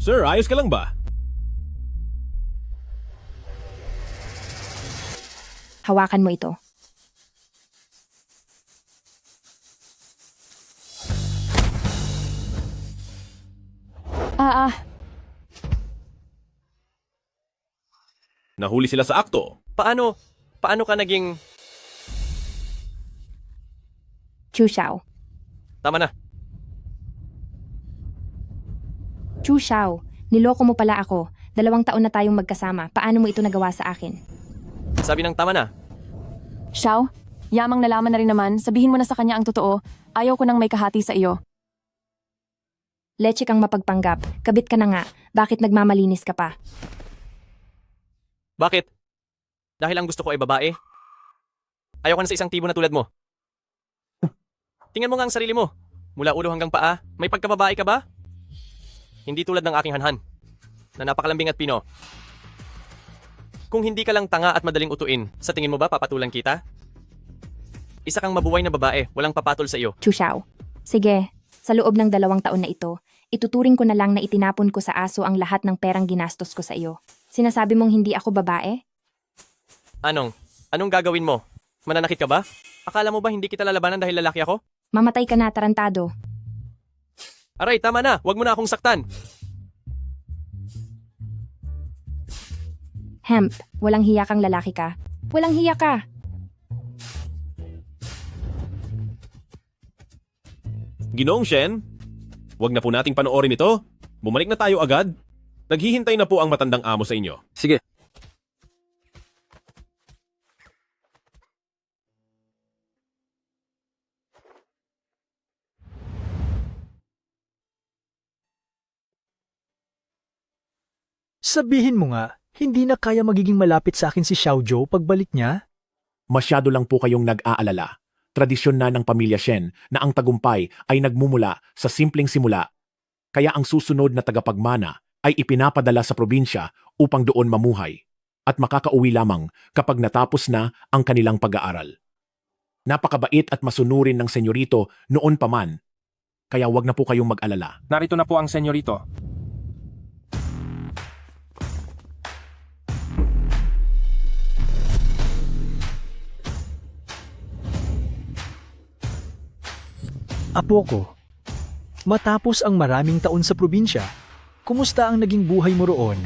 Sir, ayos ka lang ba? Hawakan mo ito. Nahuli sila sa akto. Paano ka naging... Chu Xiao. Tama na. Chu Xiao, niloko mo pala ako. 2 taon na tayong magkasama. Paano mo ito nagawa sa akin? Sabi ng tama na. Xiao, yamang nalaman na rin naman, sabihin mo na sa kanya ang totoo. Ayaw ko nang may kahati sa iyo. Leche kang mapagpanggap. Kabit ka na nga. Bakit nagmamalinis ka pa? Bakit? Dahil ang gusto ko ay babae? Ayaw ko na sa isang tibo na tulad mo. Tingnan mo nga ang sarili mo. Mula ulo hanggang paa, may pagkababae ka ba? Hindi tulad ng aking hanhan, na napakalambing at pino. Kung hindi ka lang tanga at madaling utuin, sa tingin mo ba papatulan kita? Isa kang mabuhay na babae, walang papatol sa iyo. Chu Xiao. Sige, sa loob ng 2 taon na ito, ituturing ko na lang na itinapon ko sa aso ang lahat ng perang ginastos ko sa iyo. Sinasabi mong hindi ako babae? Anong gagawin mo? Mananakit ka ba? Akala mo ba hindi kita lalabanan dahil lalaki ako? Mamatay ka na, tarantado. Aray, tama na. Huwag mo na akong saktan. Hemp, walang hiya kang lalaki ka. Walang hiya ka. Ginoong Shen, wag na po nating panoorin ito. Bumalik na tayo agad. Naghihintay na po ang matandang amo sa inyo. Sige. Sabihin mo nga, hindi na kaya magiging malapit sa akin si Xiao Zhou pagbalik niya? Masyado lang po kayong nag-aalala. Tradisyon na ng pamilya Shen na ang tagumpay ay nagmumula sa simpleng simula. Kaya ang susunod na tagapagmana ay ipinapadala sa probinsya upang doon mamuhay at makakauwi lamang kapag natapos na ang kanilang pag-aaral. Napakabait at masunurin ng senyorito noon pa man, kaya wag na po kayong mag-alala. Narito na po ang senyorito. Apo ko, matapos ang maraming taon sa probinsya, kumusta ang naging buhay mo roon?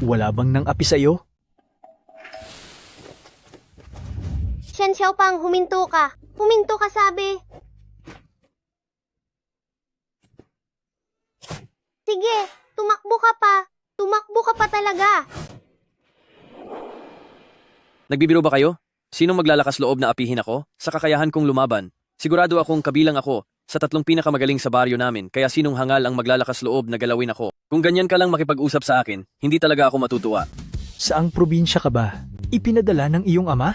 Wala bang nang api sa'yo? Shen Xiaopang, huminto ka. Huminto ka, sabi. Sige, tumakbo ka pa. Tumakbo ka pa talaga. Nagbibiro ba kayo? Sinong maglalakas loob na apihin ako? Sa kakayahan kong lumaban. Sigurado akong kabilang ako sa 3 pinakamagaling sa baryo namin, kaya sinong hangal ang maglalakas loob na galawin ako? Kung ganyan ka lang makipag-usap sa akin, hindi talaga ako matutuwa. Saang probinsya ka ba? Ipinadala ng iyong ama?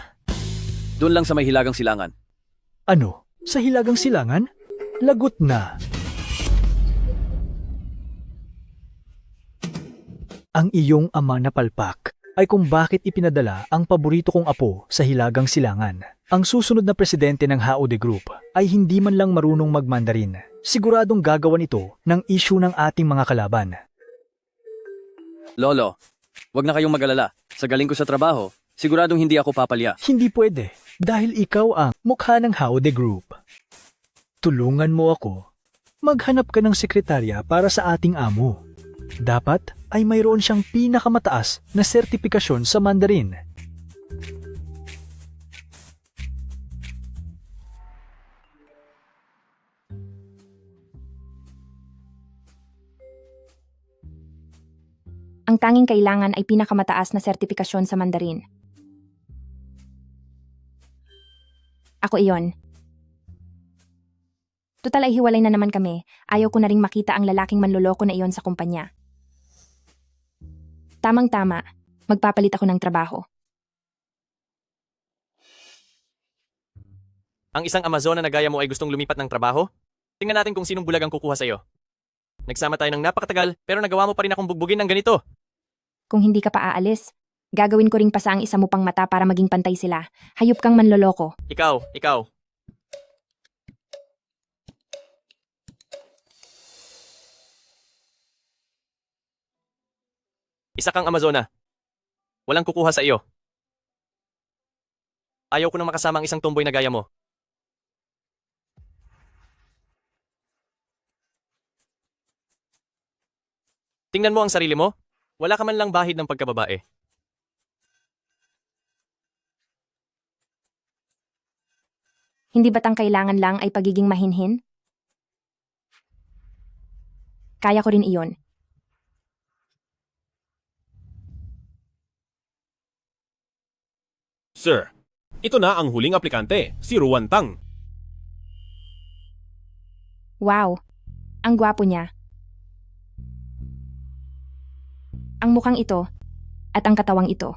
Doon lang sa may Hilagang Silangan. Ano? Sa Hilagang Silangan? Lagot na. Ang iyong ama na palpak ay kung bakit ipinadala ang paborito kong apo sa Hilagang Silangan. Ang susunod na presidente ng HAOD Group ay hindi man lang marunong magmandarin. Siguradong gagawan ito ng issue ng ating mga kalaban. Lolo, wag na kayong mag-alala. Sa galing ko sa trabaho, siguradong hindi ako papalya. Hindi pwede dahil ikaw ang mukha ng HAOD Group. Tulungan mo ako. Maghanap ka ng sekretarya para sa ating amo. Dapat ay mayroon siyang pinakamataas na sertipikasyon sa Mandarin. Ang tanging kailangan ay pinakamataas na sertipikasyon sa Mandarin. Ako iyon. Tutal ay hiwalay na naman kami. Ayaw ko na ring makita ang lalaking manloloko na iyon sa kumpanya. Tamang-tama, magpapalit ako ng trabaho. Ang isang Amazona na gaya mo ay gustong lumipat ng trabaho? Tingnan natin kung sinong bulag ang kukuha sa'yo. Nagsama tayo ng napakatagal pero nagawa mo pa rin akong bugbugin ng ganito. Kung hindi ka pa aalis, gagawin ko ring pasa ang isa mo pang mata para maging pantay sila. Hayop kang manloloko. Ikaw. Isa kang Amazona. Walang kukuha sa iyo. Ayaw ko nang makasama ang isang tomboy na gaya mo. Tingnan mo ang sarili mo. Wala ka man lang bahid ng pagkababae. Hindi ba't ang kailangan lang ay pagiging mahinhin? Kaya ko rin iyon. Sir, ito na ang huling aplikante, si Ruan Tang. Wow, ang gwapo niya. Ang mukhang ito at ang katawang ito.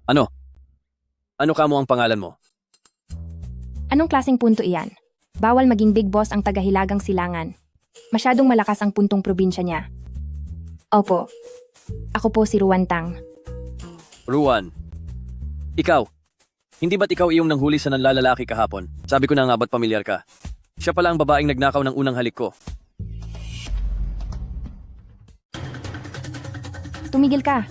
Ano? Ano ka mo ang pangalan mo? Anong klaseng punto iyan? Bawal maging big boss ang tagahilagang silangan. Masyadong malakas ang puntong probinsya niya. Opo, ako po si Ruan Tang. Ruan. Ikaw. Hindi ba't ikaw iyong nanghuli sa nanlalalaki kahapon? Sabi ko na nga ba't pamilyar ka? Siya pala ang babaeng nagnakaw ng unang halik ko. Tumigil ka.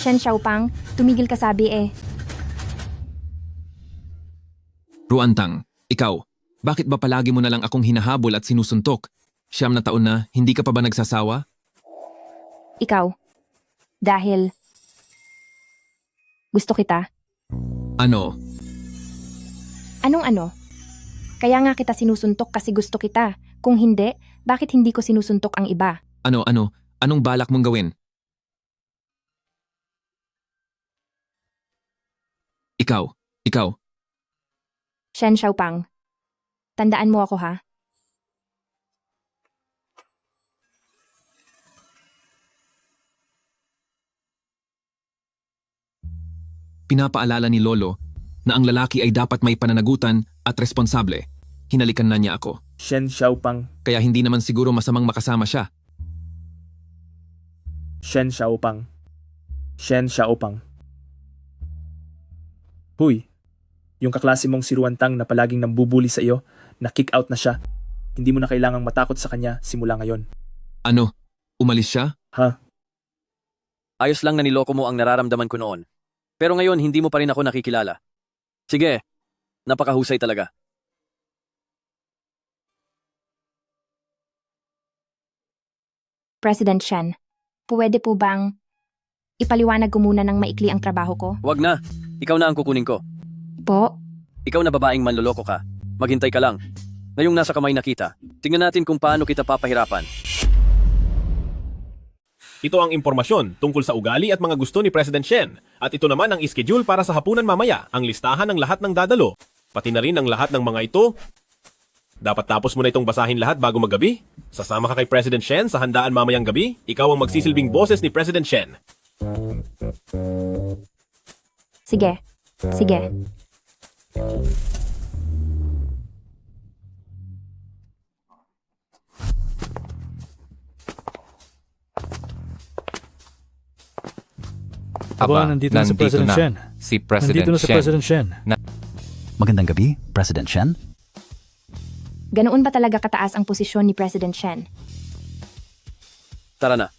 Shen Xiaopang, tumigil ka sabi eh. Ruantang, ikaw, bakit ba palagi mo na lang akong hinahabol at sinusuntok? 9 na taon na, hindi ka pa ba nagsasawa? Ikaw. Dahil gusto kita. Ano? Anong ano? Kaya nga kita sinusuntok kasi gusto kita. Kung hindi, bakit hindi ko sinusuntok ang iba? Anong balak mong gawin? Ikaw. Shen Xiaopang, tandaan mo ako ha? Pinapaalala ni Lolo na ang lalaki ay dapat may pananagutan at responsable. Hinalikan na niya ako. Shen Xiaopang, Kaya hindi naman siguro masamang makasama siya. Shen Xiaopang, Shen Xiaopang. Huy, yung kaklase mong si Ruan Tang na palaging nambubuli sa iyo, na-kick out na siya. Hindi mo na kailangang matakot sa kanya simula ngayon. Ano? Umalis siya? Ha? Ayos lang na niloko mo ang nararamdaman ko noon. Pero ngayon hindi mo pa rin ako nakikilala. Sige, napakahusay talaga. President Shen, pwede po bang ipaliwanag ko muna ng maikli ang trabaho ko? Wag na, ikaw na ang kukunin ko. Po, Ikaw na babaeng manloloko ka. Maghintay ka lang. Ngayong nasa kamay na kita, tingnan natin kung paano kita papahirapan. Ito ang impormasyon tungkol sa ugali at mga gusto ni President Shen. At ito naman ang ischedule para sa hapunan mamaya, ang listahan ng lahat ng dadalo. Pati na rin ang lahat ng mga ito. Dapat tapos mo na itong basahin lahat bago maggabi. Sasama ka kay President Shen sa handaan mamayang gabi. Ikaw ang magsisilbing boses ni President Shen. sige. Aba, nandito na si President Shen. Si President Nandito na si Shen. President Shen. Magandang gabi, President Shen. Ganoon ba talaga kataas ang posisyon ni President Shen? Tara na.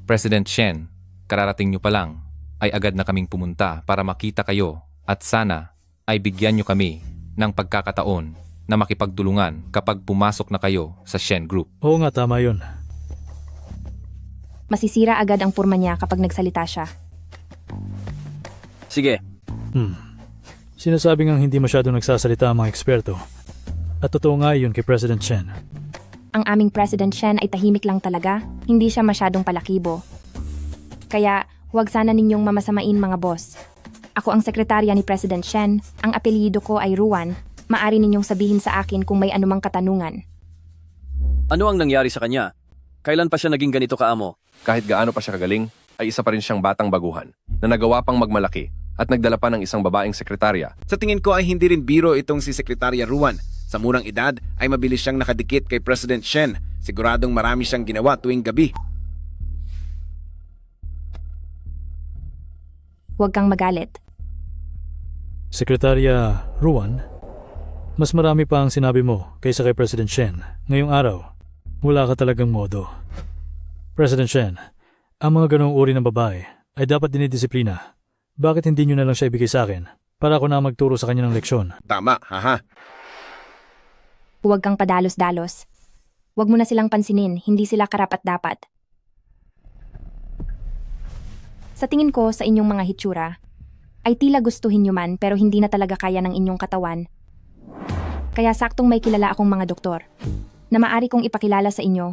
President Shen, kararating nyo pa lang, ay agad na kaming pumunta para makita kayo at sana ay bigyan nyo kami ng pagkakataon na makipagtulungan kapag pumasok na kayo sa Shen Group. Oo nga, tama yun. Masisira agad ang purma niya kapag nagsalita siya. Sige, Sinasabi ngang hindi masyadong nagsasalita ang mga eksperto. At totoo nga yun kay President Shen. Ang aming President Shen ay tahimik lang talaga, hindi siya masyadong palakibo. Kaya, huwag sana ninyong mamasamain mga boss. Ako ang sekretarya ni President Shen, ang apelyido ko ay Ruan. Maari ninyong sabihin sa akin kung may anumang katanungan. ano ang nangyari sa kanya? Kailan pa siya naging ganito kaamo? Kahit gaano pa siya kagaling, ay isa pa rin siyang batang baguhan na nagawa pang magmalaki at nagdala pa ng isang babaeng sekretarya. Sa tingin ko ay hindi rin biro itong si Sekretarya Ruan. Sa murang edad ay mabilis siyang nakadikit kay President Shen. Siguradong marami siyang ginawa tuwing gabi. Huwag kang magalit. Sekretarya Ruan, mas marami pa ang sinabi mo kaysa kay President Shen. Ngayong araw, wala ka talagang modo. President Shen, ang mga ganong uri ng babae ay dapat dinidisiplina. Bakit hindi nyo na lang siya ibigay sa akin para ako na magturo sa kanya ng leksyon? Tama, haha. Huwag kang padalos-dalos. Huwag mo na silang pansinin, hindi sila karapat-dapat. Sa tingin ko sa inyong mga hitsura, ay tila gustuhin nyo man pero hindi na talaga kaya ng inyong katawan. Kaya saktong may kilala akong mga doktor na maari kong ipakilala sa inyo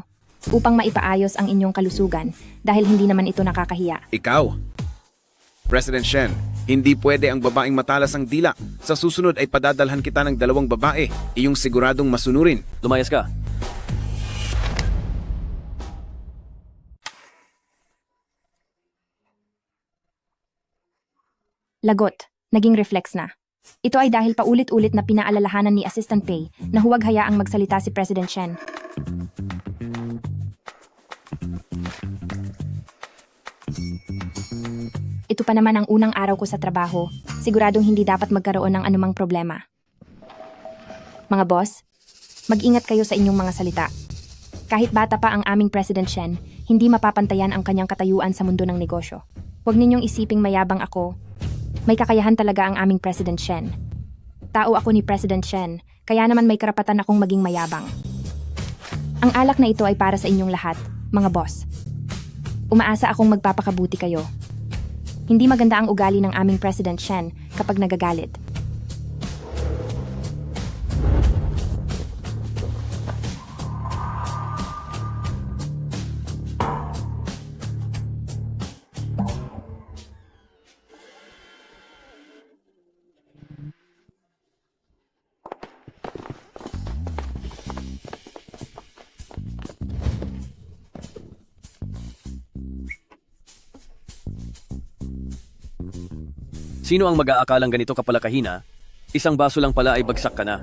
upang maipaayos ang inyong kalusugan dahil hindi naman ito nakakahiya. Ikaw, President Shen, hindi pwede ang babaeng matalas ang dila. Sa susunod ay padadalhan kita ng 2 babae. Iyong siguradong masunurin. Lumayas ka. Lagot, naging reflex na. Ito ay dahil paulit-ulit na pinaalalahanan ni Assistant Pei na huwag hayaang magsalita si President Shen. Ito pa naman ang unang araw ko sa trabaho. Siguradong hindi dapat magkaroon ng anumang problema. Mga boss, mag-ingat kayo sa inyong mga salita. Kahit bata pa ang aming President Shen, hindi mapapantayan ang kanyang katayuan sa mundo ng negosyo. Huwag ninyong isiping mayabang ako. May kakayahan talaga ang aming President Shen. Tao ako ni President Shen, kaya naman may karapatan akong maging mayabang. Ang alak na ito ay para sa inyong lahat, mga boss. Umaasa akong magpapakabuti kayo. Hindi maganda ang ugali ng aming President Shen kapag nagagalit. Sino ang mag-aakalang ganito kapala kahina? Isang baso lang pala ay bagsak ka na.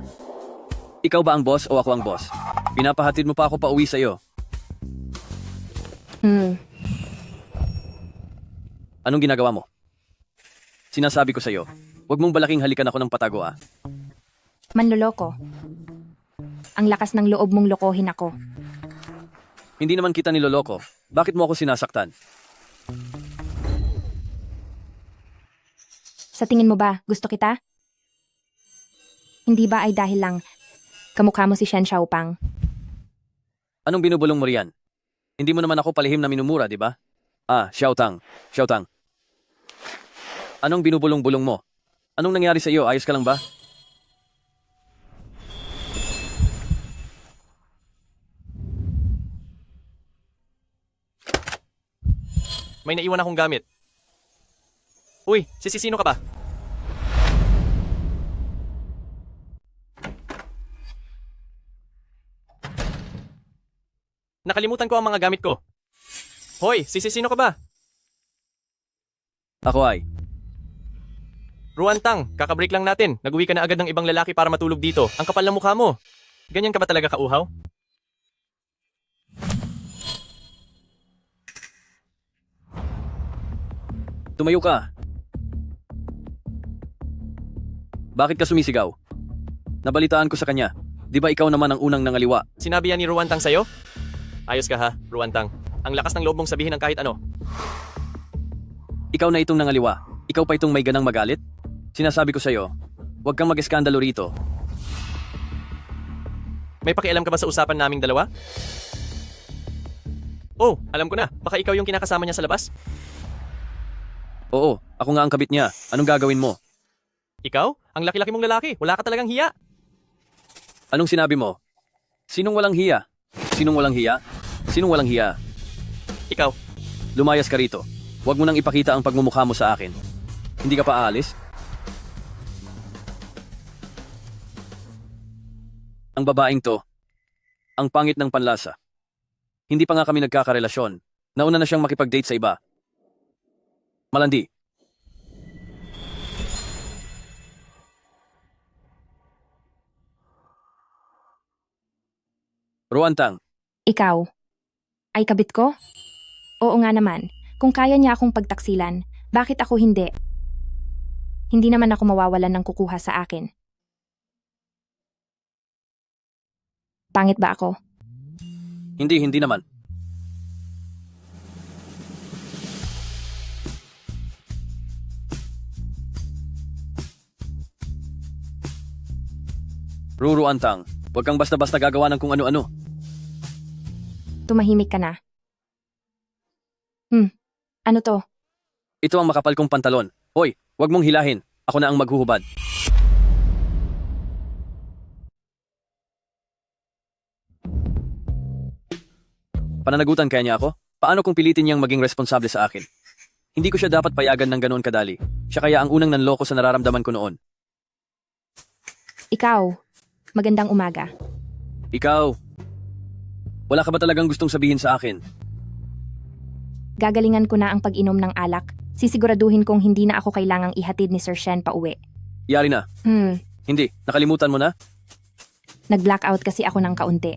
Ikaw ba ang boss o ako ang boss? Pinapahatid mo pa ako pa uwi sa'yo. Anong ginagawa mo? Sinasabi ko sa'yo, huwag mong balaking halikan ako ng patago ah. Manloloko. Ang lakas ng loob mong lokohin ako. Hindi naman kita niloloko. Bakit mo ako sinasaktan? Sa tingin mo ba, gusto kita? Hindi ba ay dahil lang kamukha mo si Shen Xiaopang? Anong binubulong mo riyan? Hindi mo naman ako palihim na minumura, di ba? Ah, Xiaotang. Xiaotang. Anong binubulong-bulong mo? Anong nangyari sa iyo? Ayos ka lang ba? May naiwan akong gamit. Uy, sino ka ba? Nakalimutan ko ang mga gamit ko. Hoy, sino ka ba? Ako ay. Ruan Tang, kakabreak lang natin. Nag-uwi ka na agad ng ibang lalaki para matulog dito. Ang kapal ng mukha mo. Ganyan ka ba talaga kauhaw? Tumayo ka. Bakit ka sumisigaw? Nabalitaan ko sa kanya. Di ba ikaw naman ang unang nangaliwa? Sinabi yan ni Ruan Tang sa'yo? Ayos ka ha, Ruan Tang. Ang lakas ng loob mong sabihin ng kahit ano. Ikaw na itong nangaliwa. Ikaw pa itong may ganang magalit? Sinasabi ko sa'yo, huwag kang mag-eskandalo rito. May pakialam ka ba sa usapan naming dalawa? Oh, alam ko na. Baka ikaw yung kinakasama niya sa labas? Oo, ako nga ang kabit niya. Anong gagawin mo? Ikaw? Ang laki-laki mong lalaki. Wala ka talagang hiya. Anong sinabi mo? Sinong walang hiya? Sinong walang hiya? Sinong walang hiya? Ikaw. Lumayas ka rito. Huwag mo nang ipakita ang pagmumukha mo sa akin. Hindi ka pa aalis? Ang babaeng to, ang pangit ng panlasa. Hindi pa nga kami nagkakarelasyon. Nauna na siyang makipag-date sa iba. Malandi. Ruantang, Ikaw. Ay kabit ko? Oo nga naman. Kung kaya niya akong pagtaksilan, bakit ako hindi? Hindi naman ako mawawalan ng kukuha sa akin. Pangit ba ako? hindi naman. Ruruantang, huwag kang basta-basta gagawa ng kung ano-ano. Tumahimik ka na. Ano to? Ito ang makapal kong pantalon. Hoy, huwag mong hilahin. Ako na ang maghuhubad. Pananagutan kaya niya ako? Paano kung pilitin niyang maging responsable sa akin? Hindi ko siya dapat payagan ng ganoon kadali. Siya kaya ang unang nanloko sa nararamdaman ko noon. Ikaw. Magandang umaga. Ikaw, wala ka ba talagang gustong sabihin sa akin? Gagalingan ko na ang pag-inom ng alak. Sisiguraduhin kong hindi na ako kailangang ihatid ni Sir Shen pa uwi. Yari na. Hindi, nakalimutan mo na? Nag-blackout kasi ako ng kaunti.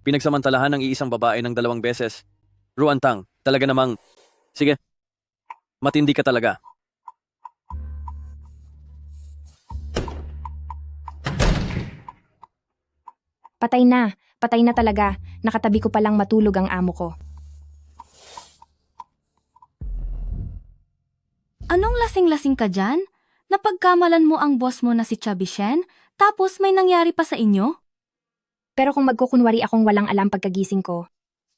Pinagsamantalahan ng iisang babae ng 2 beses. Ruantang, talaga namang... Sige, matindi ka talaga. Patay na talaga. Nakatabi ko palang matulog ang amo ko. Anong lasing-lasing ka dyan? Napagkamalan mo ang boss mo na si Chubby Shen, tapos may nangyari pa sa inyo? Pero kung magkukunwari akong walang alam pagkagising ko,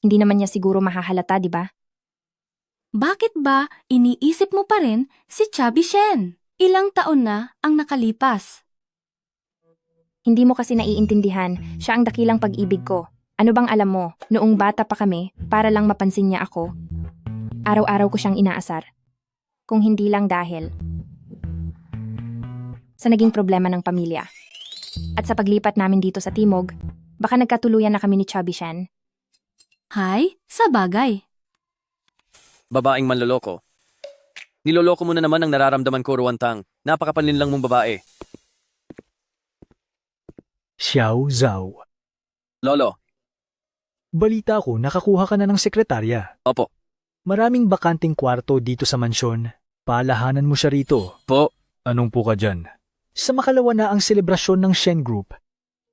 hindi naman niya siguro mahahalata, di ba? Bakit ba iniisip mo pa rin si Chubby Shen? Ilang taon na ang nakalipas. Hindi mo kasi naiintindihan, siya ang dakilang pag-ibig ko. Ano bang alam mo, noong bata pa kami, para lang mapansin niya ako, araw-araw ko siyang inaasar. Kung hindi lang dahil sa naging problema ng pamilya. At sa paglipat namin dito sa Timog, baka nagkatuluyan na kami ni Chubby Shen. Hay, sa bagay. Babaeng manloloko. Niloloko mo na naman ang nararamdaman ko, Ruantang. Napakapanlin lang mong babae. Xiao Zhao. Lolo. Balita ko, nakakuha ka na ng sekretarya. Opo. Maraming bakanting kwarto dito sa mansyon. Paalahanan mo siya rito. Po. Anong po ka dyan? Sa makalawa na ang selebrasyon ng Shen Group,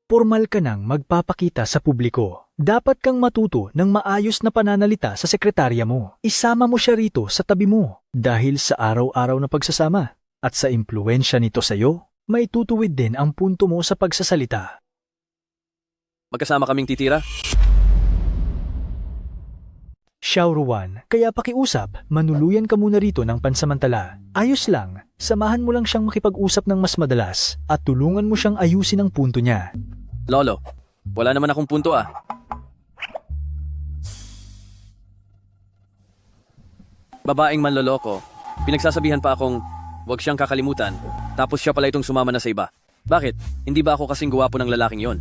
formal ka nang magpapakita sa publiko. Dapat kang matuto ng maayos na pananalita sa sekretarya mo. Isama mo siya rito sa tabi mo dahil sa araw-araw na pagsasama at sa impluensya nito sa'yo, may tutuwid din ang punto mo sa pagsasalita. Magkasama kaming titira? Xiao Ruan, kaya pakiusap, manuluyan ka muna rito ng pansamantala. Ayos lang, samahan mo lang siyang makipag-usap ng mas madalas at tulungan mo siyang ayusin ang punto niya. Lolo, wala naman akong punto ah. Babaeng manloloko. Pinagsasabihan pa akong huwag siyang kakalimutan, tapos siya pala itong sumama na sa iba. Bakit? Hindi ba ako kasing guwapo ng lalaking yon?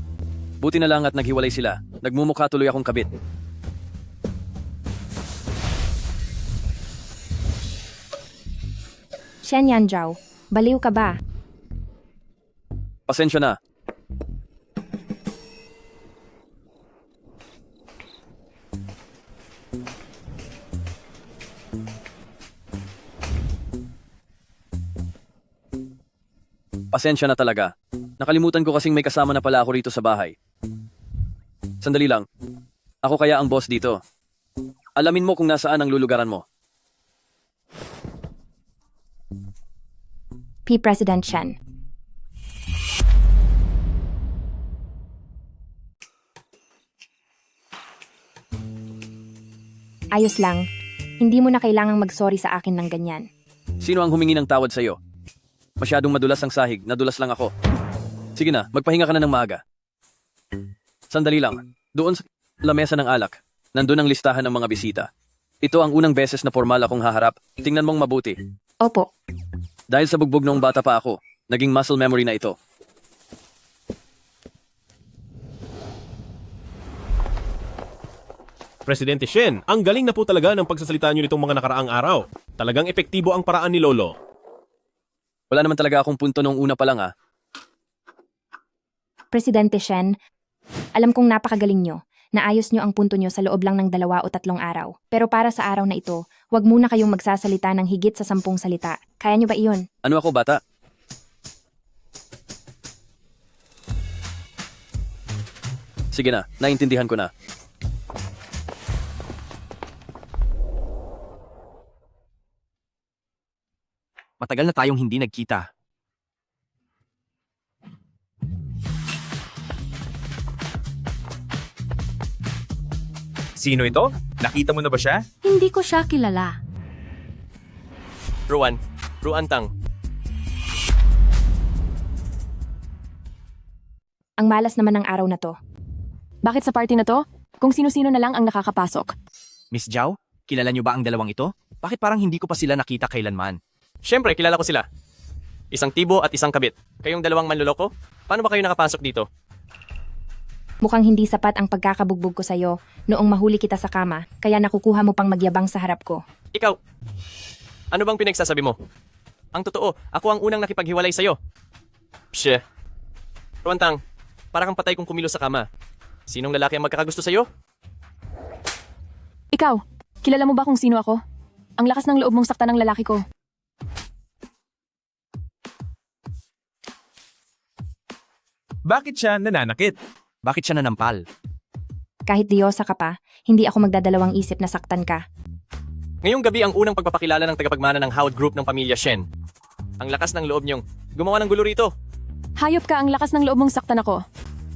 Buti na lang at naghiwalay sila. Nagmumukha tuloy akong kabit. Shen Yanzhao, baliw ka ba? Pasensya na. Pasensya na talaga. Nakalimutan ko kasing may kasama na pala ako rito sa bahay. Sandali lang. Ako kaya ang boss dito. Alamin mo kung nasaan ang lulugaran mo. P. President Shen. Ayos lang. Hindi mo na kailangang mag-sorry sa akin ng ganyan. Sino ang humingi ng tawad sa'yo? Masyadong madulas ang sahig, nadulas lang ako. Sige na, magpahinga ka na ng maaga. Sandali lang. Doon sa lamesa ng alak, nandun ang listahan ng mga bisita. Ito ang unang beses na formal akong haharap. Tingnan mong mabuti. Opo. Dahil sa bugbog noong bata pa ako, naging muscle memory na ito. Presidente Shen, ang galing na po talaga ng pagsasalita niyo nitong mga nakaraang araw. Talagang epektibo ang paraan ni Lolo. Wala naman talaga akong punto nung una pa lang ah. Presidente Shen, alam kong napakagaling nyo. Naayos nyo ang punto nyo sa loob lang ng 2 o 3 araw. Pero para sa araw na ito, wag muna kayong magsasalita ng higit sa 10 salita. Kaya nyo ba iyon? Ano ako, bata? Sige na, naintindihan ko na. Matagal na tayong hindi nagkita. Sino ito? Nakita mo na ba siya? Hindi ko siya kilala. Ruantang. Ang malas naman ng araw na to. Bakit sa party na to? Kung sino-sino na lang ang nakakapasok. Miss Zhao, kilala niyo ba ang dalawang ito? Bakit parang hindi ko pa sila nakita kailanman? Siyempre, kilala ko sila. Isang tibo at isang kabit. Kayong dalawang manloloko? Paano ba kayo nakapasok dito? Mukhang hindi sapat ang pagkakabugbog ko sa'yo noong mahuli kita sa kama, kaya nakukuha mo pang magyabang sa harap ko. Ikaw, ano bang pinagsasabi mo? Ang totoo, ako ang unang nakipaghiwalay sa'yo. Pshe. Ruantang, para kang patay kung kumilos sa kama. Sinong lalaki ang magkakagusto sa'yo? Ikaw, kilala mo ba kung sino ako? Ang lakas ng loob mong saktan ng lalaki ko. Bakit siya nananakit? Bakit siya nanampal? Kahit diyosa ka pa, hindi ako magdadalawang isip na saktan ka. Ngayong gabi ang unang pagpapakilala ng tagapagmana ng Howd Group ng pamilya Shen. Ang lakas ng loob niyong gumawa ng gulo rito. Hayop ka, ang lakas ng loob mong saktan ako.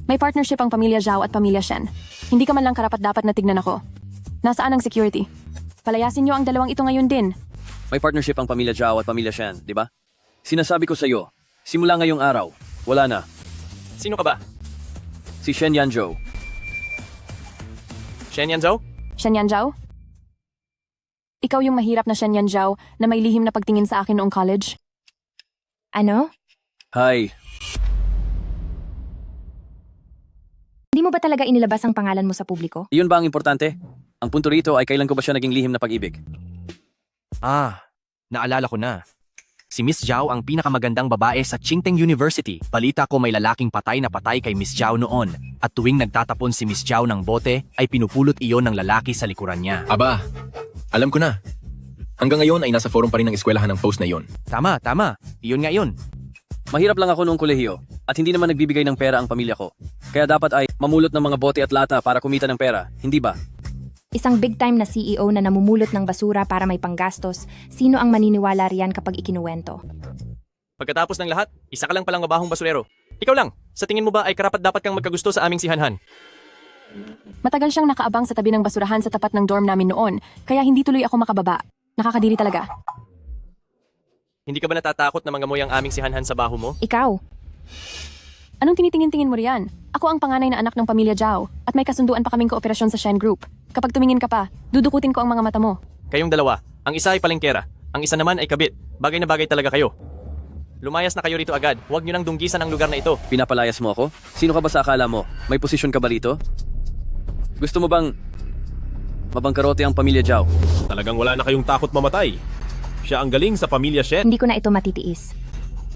May partnership ang pamilya Zhao at pamilya Shen. Hindi ka man lang karapat-dapat na tignan ako. Nasaan ang security? Palayasin niyo ang dalawang ito ngayon din. May partnership ang pamilya Zhao at pamilya Shen, di ba? Sinasabi ko sa iyo, simula ngayong araw, wala na. Sino ka ba? Si Shen Yanzhou. Shen Yanzhou? Shen Yanzhou? Ikaw yung mahirap na Shen Yanzhou na may lihim na pagtingin sa akin noong college? Ano? Hi. Hindi mo ba talaga inilabas ang pangalan mo sa publiko? Iyon ba ang importante? Ang punto rito ay kailan ko ba siya naging lihim na pag-ibig? Naalala ko na. Si Miss Zhao ang pinakamagandang babae sa Qingteng University. Balita ko may lalaking patay na patay kay Miss Zhao noon. At tuwing nagtatapon si Miss Zhao ng bote, ay pinupulot iyon ng lalaki sa likuran niya. Aba, alam ko na. Hanggang ngayon ay nasa forum pa rin ng eskwelahan ng post na iyon. Tama. Iyon nga yun. Mahirap lang ako noong kolehiyo at hindi naman nagbibigay ng pera ang pamilya ko. Kaya dapat ay mamulot ng mga bote at lata para kumita ng pera, hindi ba? Isang big-time na CEO na namumulot ng basura para may panggastos, sino ang maniniwala riyan kapag ikinuwento? Pagkatapos ng lahat, isa ka lang palang mabahong basurero. Ikaw lang, sa tingin mo ba ay karapat-dapat kang magkagusto sa aming sihanhan? Matagal siyang nakaabang sa tabi ng basurahan sa tapat ng dorm namin noon, kaya hindi tuloy ako makababa. Nakakadiri talaga. Hindi ka ba natatakot na mangamoy ang aming sihanhan sa baho mo? Ikaw? Anong tinitingin-tingin mo riyan? Ako ang panganay na anak ng pamilya Zhao at may kasunduan pa kaming kooperasyon sa Shen Group. Kapag tumingin ka pa, dudukutin ko ang mga mata mo. Kayong dalawa, ang isa ay palengkera, ang isa naman ay kabit. Bagay na bagay talaga kayo. Lumayas na kayo rito agad, huwag nyo nang dunggisan ang lugar na ito. Pinapalayas mo ako? Sino ka ba sa akala mo? May posisyon ka ba rito? Gusto mo bang mabangkarote ang pamilya Zhao? Talagang wala na kayong takot mamatay. Siya ang galing sa pamilya Shen. Hindi ko na ito matitiis.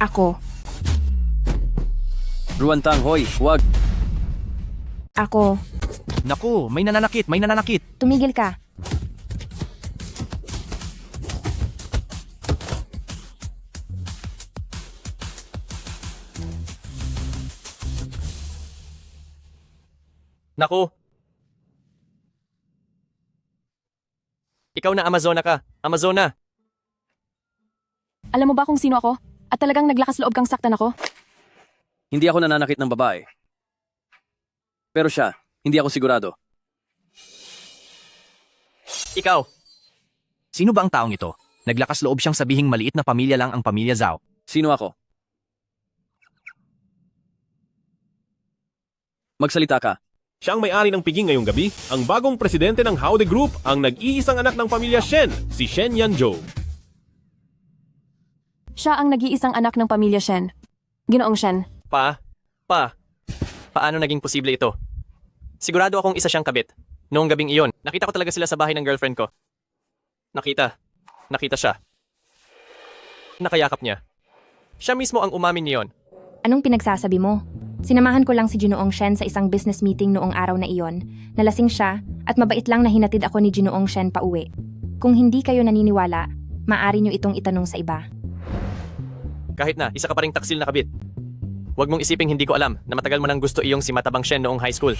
Ako. Ruantang, hoy, huwag. Ako. Naku, may nananakit. Tumigil ka. Naku. Ikaw na Amazona ka. Amazona. Alam mo ba kung sino ako? At talagang naglakas loob kang saktan ako? Hindi ako nananakit ng babae. Pero siya, hindi ako sigurado. Ikaw. Sino ba ang taong ito? Naglakas loob siyang sabihing maliit na pamilya lang ang pamilya Zhao. Sino ako? Magsalita ka. Siya ang may-ari ng piging ngayong gabi, ang bagong presidente ng Howde Group, ang nag-iisang anak ng pamilya Shen, si Shen Yanzhou. Siya ang nag-iisang anak ng pamilya Shen. Ginoong Shen. Paano naging posible ito? Sigurado akong isa siyang kabit. Noong gabing iyon, nakita ko talaga sila sa bahay ng girlfriend ko. Nakita siya. Nakayakap niya. Siya mismo ang umamin niyon. Anong pinagsasabi mo? Sinamahan ko lang si Ginoong Shen sa isang business meeting noong araw na iyon. Nalasing siya at mabait lang na hinatid ako ni Ginoong Shen pa uwi. Kung hindi kayo naniniwala, maaari nyo itong itanong sa iba. Kahit na, isa ka pa ring taksil na kabit. Huwag mong isiping hindi ko alam na matagal mo nang gusto iyong si Matabang Shen noong high school.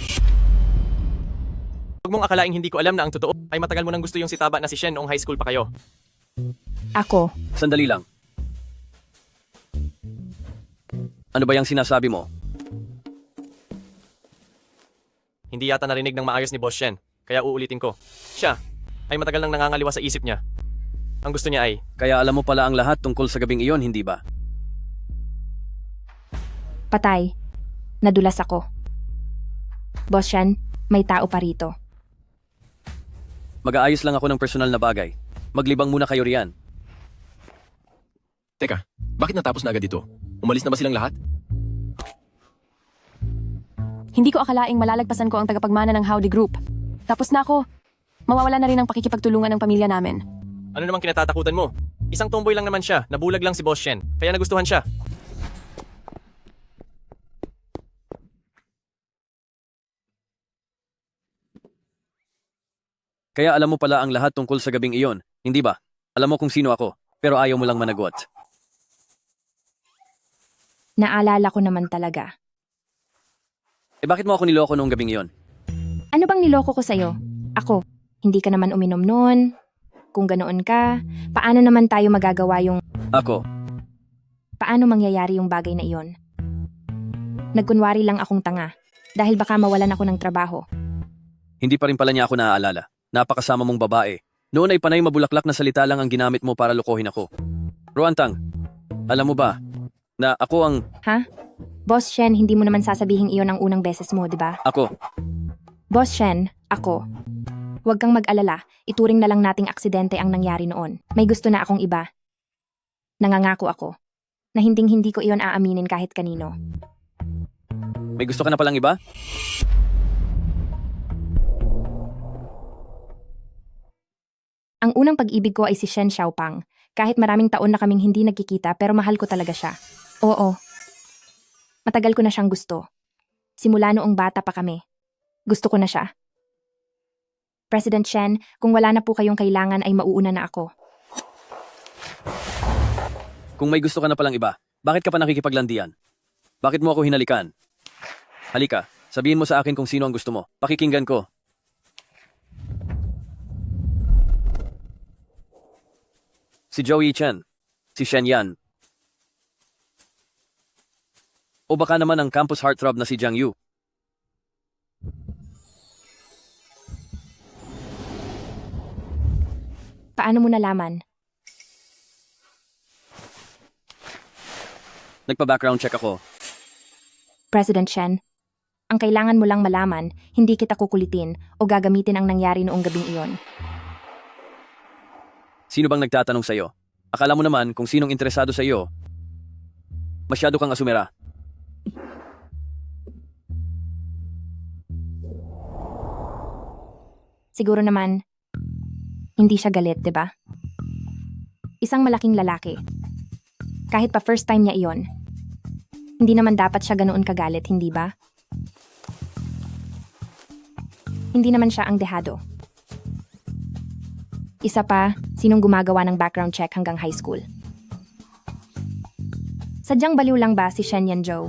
Huwag mong akalaing hindi ko alam na ang totoo ay matagal mo nang gusto yung si Taba na si Shen noong high school pa kayo. Ako, Sandali lang. Ano ba yung sinasabi mo? Hindi yata narinig ng maayos ni Boss Shen, kaya uulitin ko. Siya ay matagal nang nangangaliwa sa isip niya. Ang gusto niya ay, Kaya alam mo pala ang lahat tungkol sa gabing iyon, hindi ba? patay. Nadulas ako. Boss Shen, may tao pa rito. Mag-aayos lang ako ng personal na bagay. Maglibang muna kayo riyan. Teka, bakit natapos na agad ito? Umalis na ba silang lahat? Hindi ko akalaing malalagpasan ko ang tagapagmana ng Howdy Group. Tapos na ako. Mawawala na rin ang pakikipagtulungan ng pamilya namin. ano namang kinatatakutan mo? Isang tomboy lang naman siya, nabulag lang si Boss Shen, kaya nagustuhan siya. Kaya alam mo pala ang lahat tungkol sa gabing iyon, hindi ba? Alam mo kung sino ako, pero ayaw mo lang managot. Naalala ko naman talaga. Eh bakit mo ako niloko noong gabing iyon? Ano bang niloko ko sa'yo? Ako, hindi ka naman uminom noon. Kung ganoon ka, paano naman tayo magagawa yung... Ako, Paano mangyayari yung bagay na iyon? Nagkunwari lang akong tanga, dahil baka mawalan ako ng trabaho. hindi pa rin pala niya ako naaalala. Napakasama mong babae. Noon ay panay mabulaklak na salita lang ang ginamit mo para lokohin ako. Ruantang, alam mo ba na ako ang... Ha? Boss Shen, hindi mo naman sasabihin iyon ang unang beses mo, di ba? Ako, Boss Shen, ako. Huwag kang mag-alala, ituring na lang nating aksidente ang nangyari noon. May gusto na akong iba. Nangangako ako na hinding-hindi ko iyon aaminin kahit kanino. may gusto ka na palang iba? Ang unang pag-ibig ko ay si Shen Xiaopang. Kahit maraming taon na kaming hindi nagkikita pero mahal ko talaga siya. Oo. Matagal ko na siyang gusto. Simula noong bata pa kami. Gusto ko na siya. President Shen, kung wala na po kayong kailangan ay mauuna na ako. Kung may gusto ka na palang iba, bakit ka pa nakikipaglandian? Bakit mo ako hinalikan? Halika, sabihin mo sa akin kung sino ang gusto mo. Pakikinggan ko. Si Joey Chen. Si Shen Yan. O baka naman ang campus heartthrob na si Jiang Yu. Paano mo nalaman? Nagpa-background check ako. President Shen, ang kailangan mo lang malaman, hindi kita kukulitin o gagamitin ang nangyari noong gabing iyon. Sino bang nagtatanong sa'yo? Akala mo naman kung sinong interesado sa iyo. Masyado kang asumera. Siguro naman, hindi siya galit, di ba? Isang malaking lalaki. Kahit pa first time niya iyon. Hindi naman dapat siya ganoon kagalit, hindi ba? Hindi naman siya ang dehado. Isa pa, sinong gumagawa ng background check hanggang high school? Sadyang baliw lang ba si Shen Yanzhou?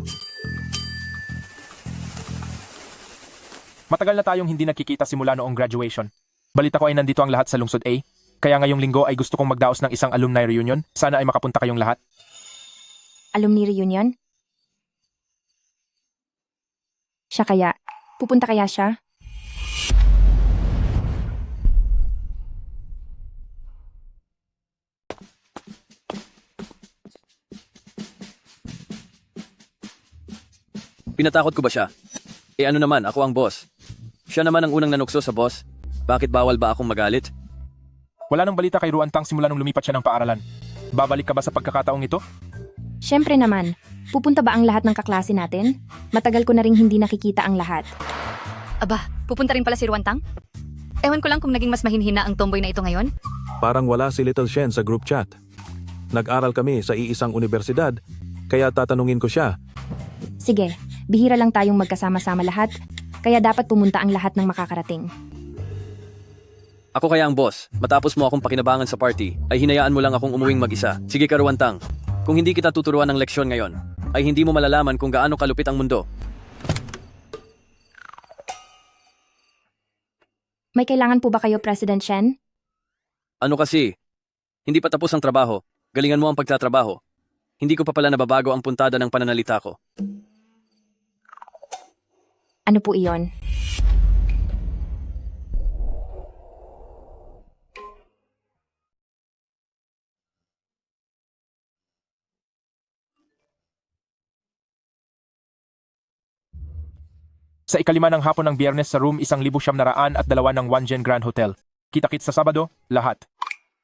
Matagal na tayong hindi nakikita simula noong graduation. Balita ko ay nandito ang lahat sa lungsod A. Kaya ngayong linggo ay gusto kong magdaos ng isang alumni reunion. Sana ay makapunta kayong lahat. Alumni reunion? Siya kaya? Pupunta kaya siya? Pinatakot ko ba siya? Eh ano naman, ako ang boss. Siya naman ang unang nanukso sa boss. Bakit bawal ba akong magalit? Wala nang balita kay Ruantang simula nung lumipat siya ng paaralan. Babalik ka ba sa pagkakataong ito? Siyempre naman. Pupunta ba ang lahat ng kaklase natin? Matagal ko na ring hindi nakikita ang lahat. Aba, pupunta rin pala si Ruantang? Ewan ko lang kung naging mas mahinhina ang tomboy na ito ngayon. Parang wala si Little Shen sa group chat. Nag-aral kami sa iisang universidad, kaya tatanungin ko siya. Sige, bihira lang tayong magkasama-sama lahat, kaya dapat pumunta ang lahat ng makakarating. Ako kaya ang boss. Matapos mo akong pakinabangan sa party, ay hinayaan mo lang akong umuwing mag-isa. Sige Karuantang, kung hindi kita tuturuan ng leksyon ngayon, ay hindi mo malalaman kung gaano kalupit ang mundo. May kailangan po ba kayo, President Shen? Ano kasi? Hindi pa tapos ang trabaho. Galingan mo ang pagtatrabaho. Hindi ko pa pala nababago ang puntada ng pananalita ko. Ano po iyon? Sa ikalima ng hapon ng Biyernes sa room 1,902 ng Wangen Grand Hotel. Kita-kits sa Sabado, lahat.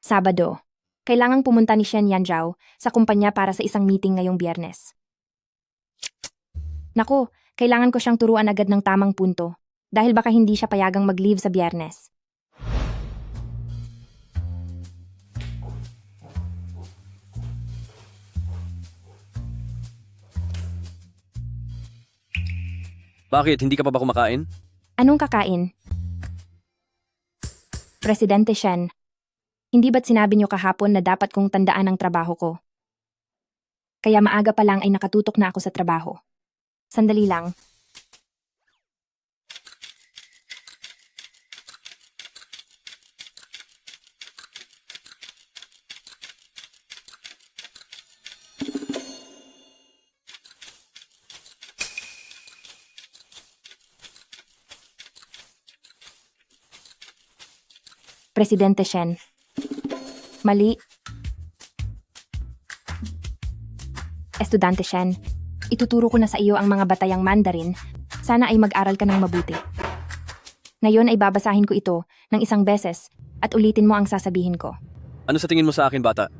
Sabado. Kailangang pumunta ni Shen Yanzhao sa kumpanya para sa isang meeting ngayong Biyernes. Naku, kailangan ko siyang turuan agad ng tamang punto dahil baka hindi siya payagang mag-leave sa Biyernes. Bakit? Hindi ka pa ba kumakain? Anong kakain? Presidente Shen, hindi ba't sinabi niyo kahapon na dapat kong tandaan ang trabaho ko? Kaya maaga pa lang ay nakatutok na ako sa trabaho. Sandali lang. Presidente Shen. Mali. Estudante Shen, ituturo ko na sa iyo ang mga batayang Mandarin. Sana ay mag-aral ka ng mabuti. Ngayon ay babasahin ko ito ng isang beses at ulitin mo ang sasabihin ko. Ano sa tingin mo sa akin, bata?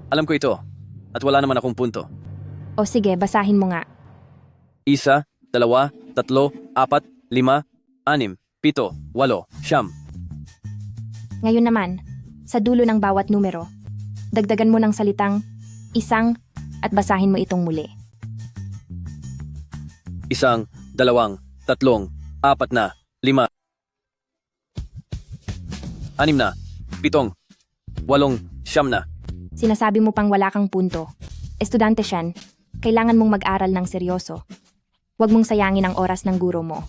Alam ko ito. At wala naman akong punto. O sige, basahin mo nga. 1, 2, 3, 4, 5, 6, 7, 8, 9. Ngayon naman, sa dulo ng bawat numero, dagdagan mo ng salitang isang at basahin mo itong muli. 1, 2, 3, 4 na, 5. 6 na, 7, 8, 9 na. Sinasabi mo pang wala kang punto. Estudante Shen, kailangan mong mag-aral ng seryoso. Huwag mong sayangin ang oras ng guro mo.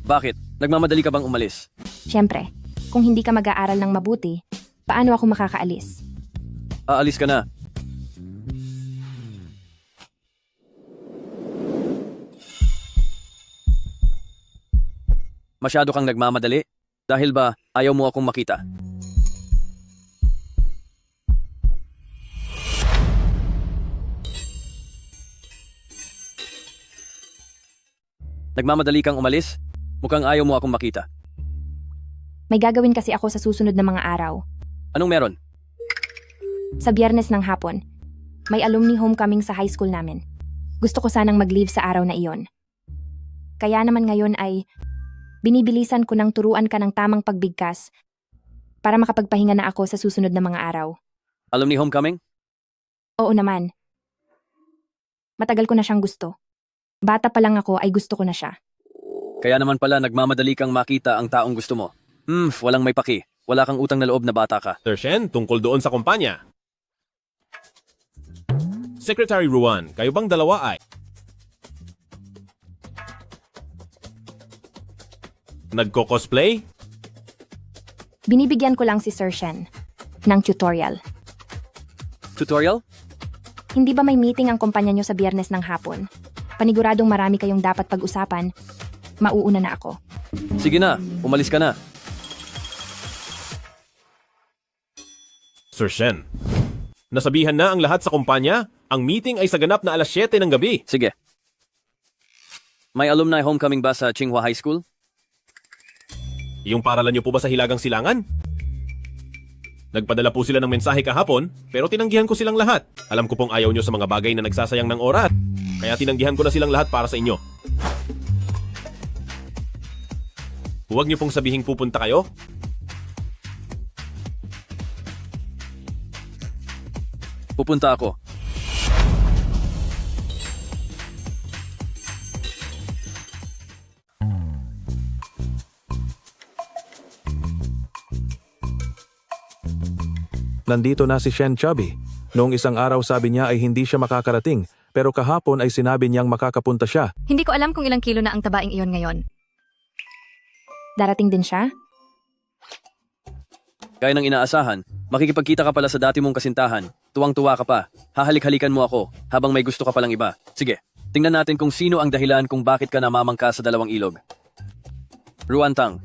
Bakit? Nagmamadali ka bang umalis? Siyempre, kung hindi ka mag-aaral ng mabuti, paano ako makakaalis? Aalis ka na. Masyado kang nagmamadali? Dahil ba ayaw mo akong makita? Nagmamadali kang umalis? Mukhang ayaw mo akong makita. May gagawin kasi ako sa susunod na mga araw. Anong meron? Sa Biyernes ng hapon, may alumni homecoming sa high school namin. Gusto ko sanang mag-leave sa araw na iyon. Kaya naman ngayon ay binibilisan ko ng turuan ka ng tamang pagbigkas para makapagpahinga na ako sa susunod na mga araw. Alumni homecoming? Oo naman. Matagal ko na siyang gusto. Bata pa lang ako ay gusto ko na siya. Kaya naman pala nagmamadali kang makita ang taong gusto mo. Walang may paki. Wala kang utang na loob na bata ka. Sir Shen, tungkol doon sa kumpanya. Secretary Ruan, kayo bang dalawa ay nagko-cosplay? Binibigyan ko lang si Sir Shen ng tutorial. Tutorial? Hindi ba may meeting ang kumpanya nyo sa Biyernes ng hapon? Paniguradong marami kayong dapat pag-usapan. Mauuna na ako. Sige na, umalis ka na. Sir Shen, nasabihan na ang lahat sa kumpanya? Ang meeting ay sa ganap na alas 7 ng gabi. Sige. May alumni homecoming ba sa Tsinghua High School? Yung paralan niyo po ba sa Hilagang Silangan? Nagpadala po sila ng mensahe kahapon, pero tinanggihan ko silang lahat. Alam ko pong ayaw niyo sa mga bagay na nagsasayang ng oras. Kaya tinanggihan ko na silang lahat para sa inyo. Huwag niyo pong sabihing pupunta kayo. Pupunta ako. Nandito na si Shen Chubby. Noong isang araw sabi niya ay hindi siya makakarating, pero kahapon ay sinabi niyang makakapunta siya. Hindi ko alam kung ilang kilo na ang tabaing iyon ngayon. Darating din siya? Kaya nang inaasahan, makikipagkita ka pala sa dati mong kasintahan. Tuwang-tuwa ka pa. Hahalik-halikan mo ako habang may gusto ka palang iba. Sige, tingnan natin kung sino ang dahilan kung bakit ka namamangka sa dalawang ilog. Ruantang.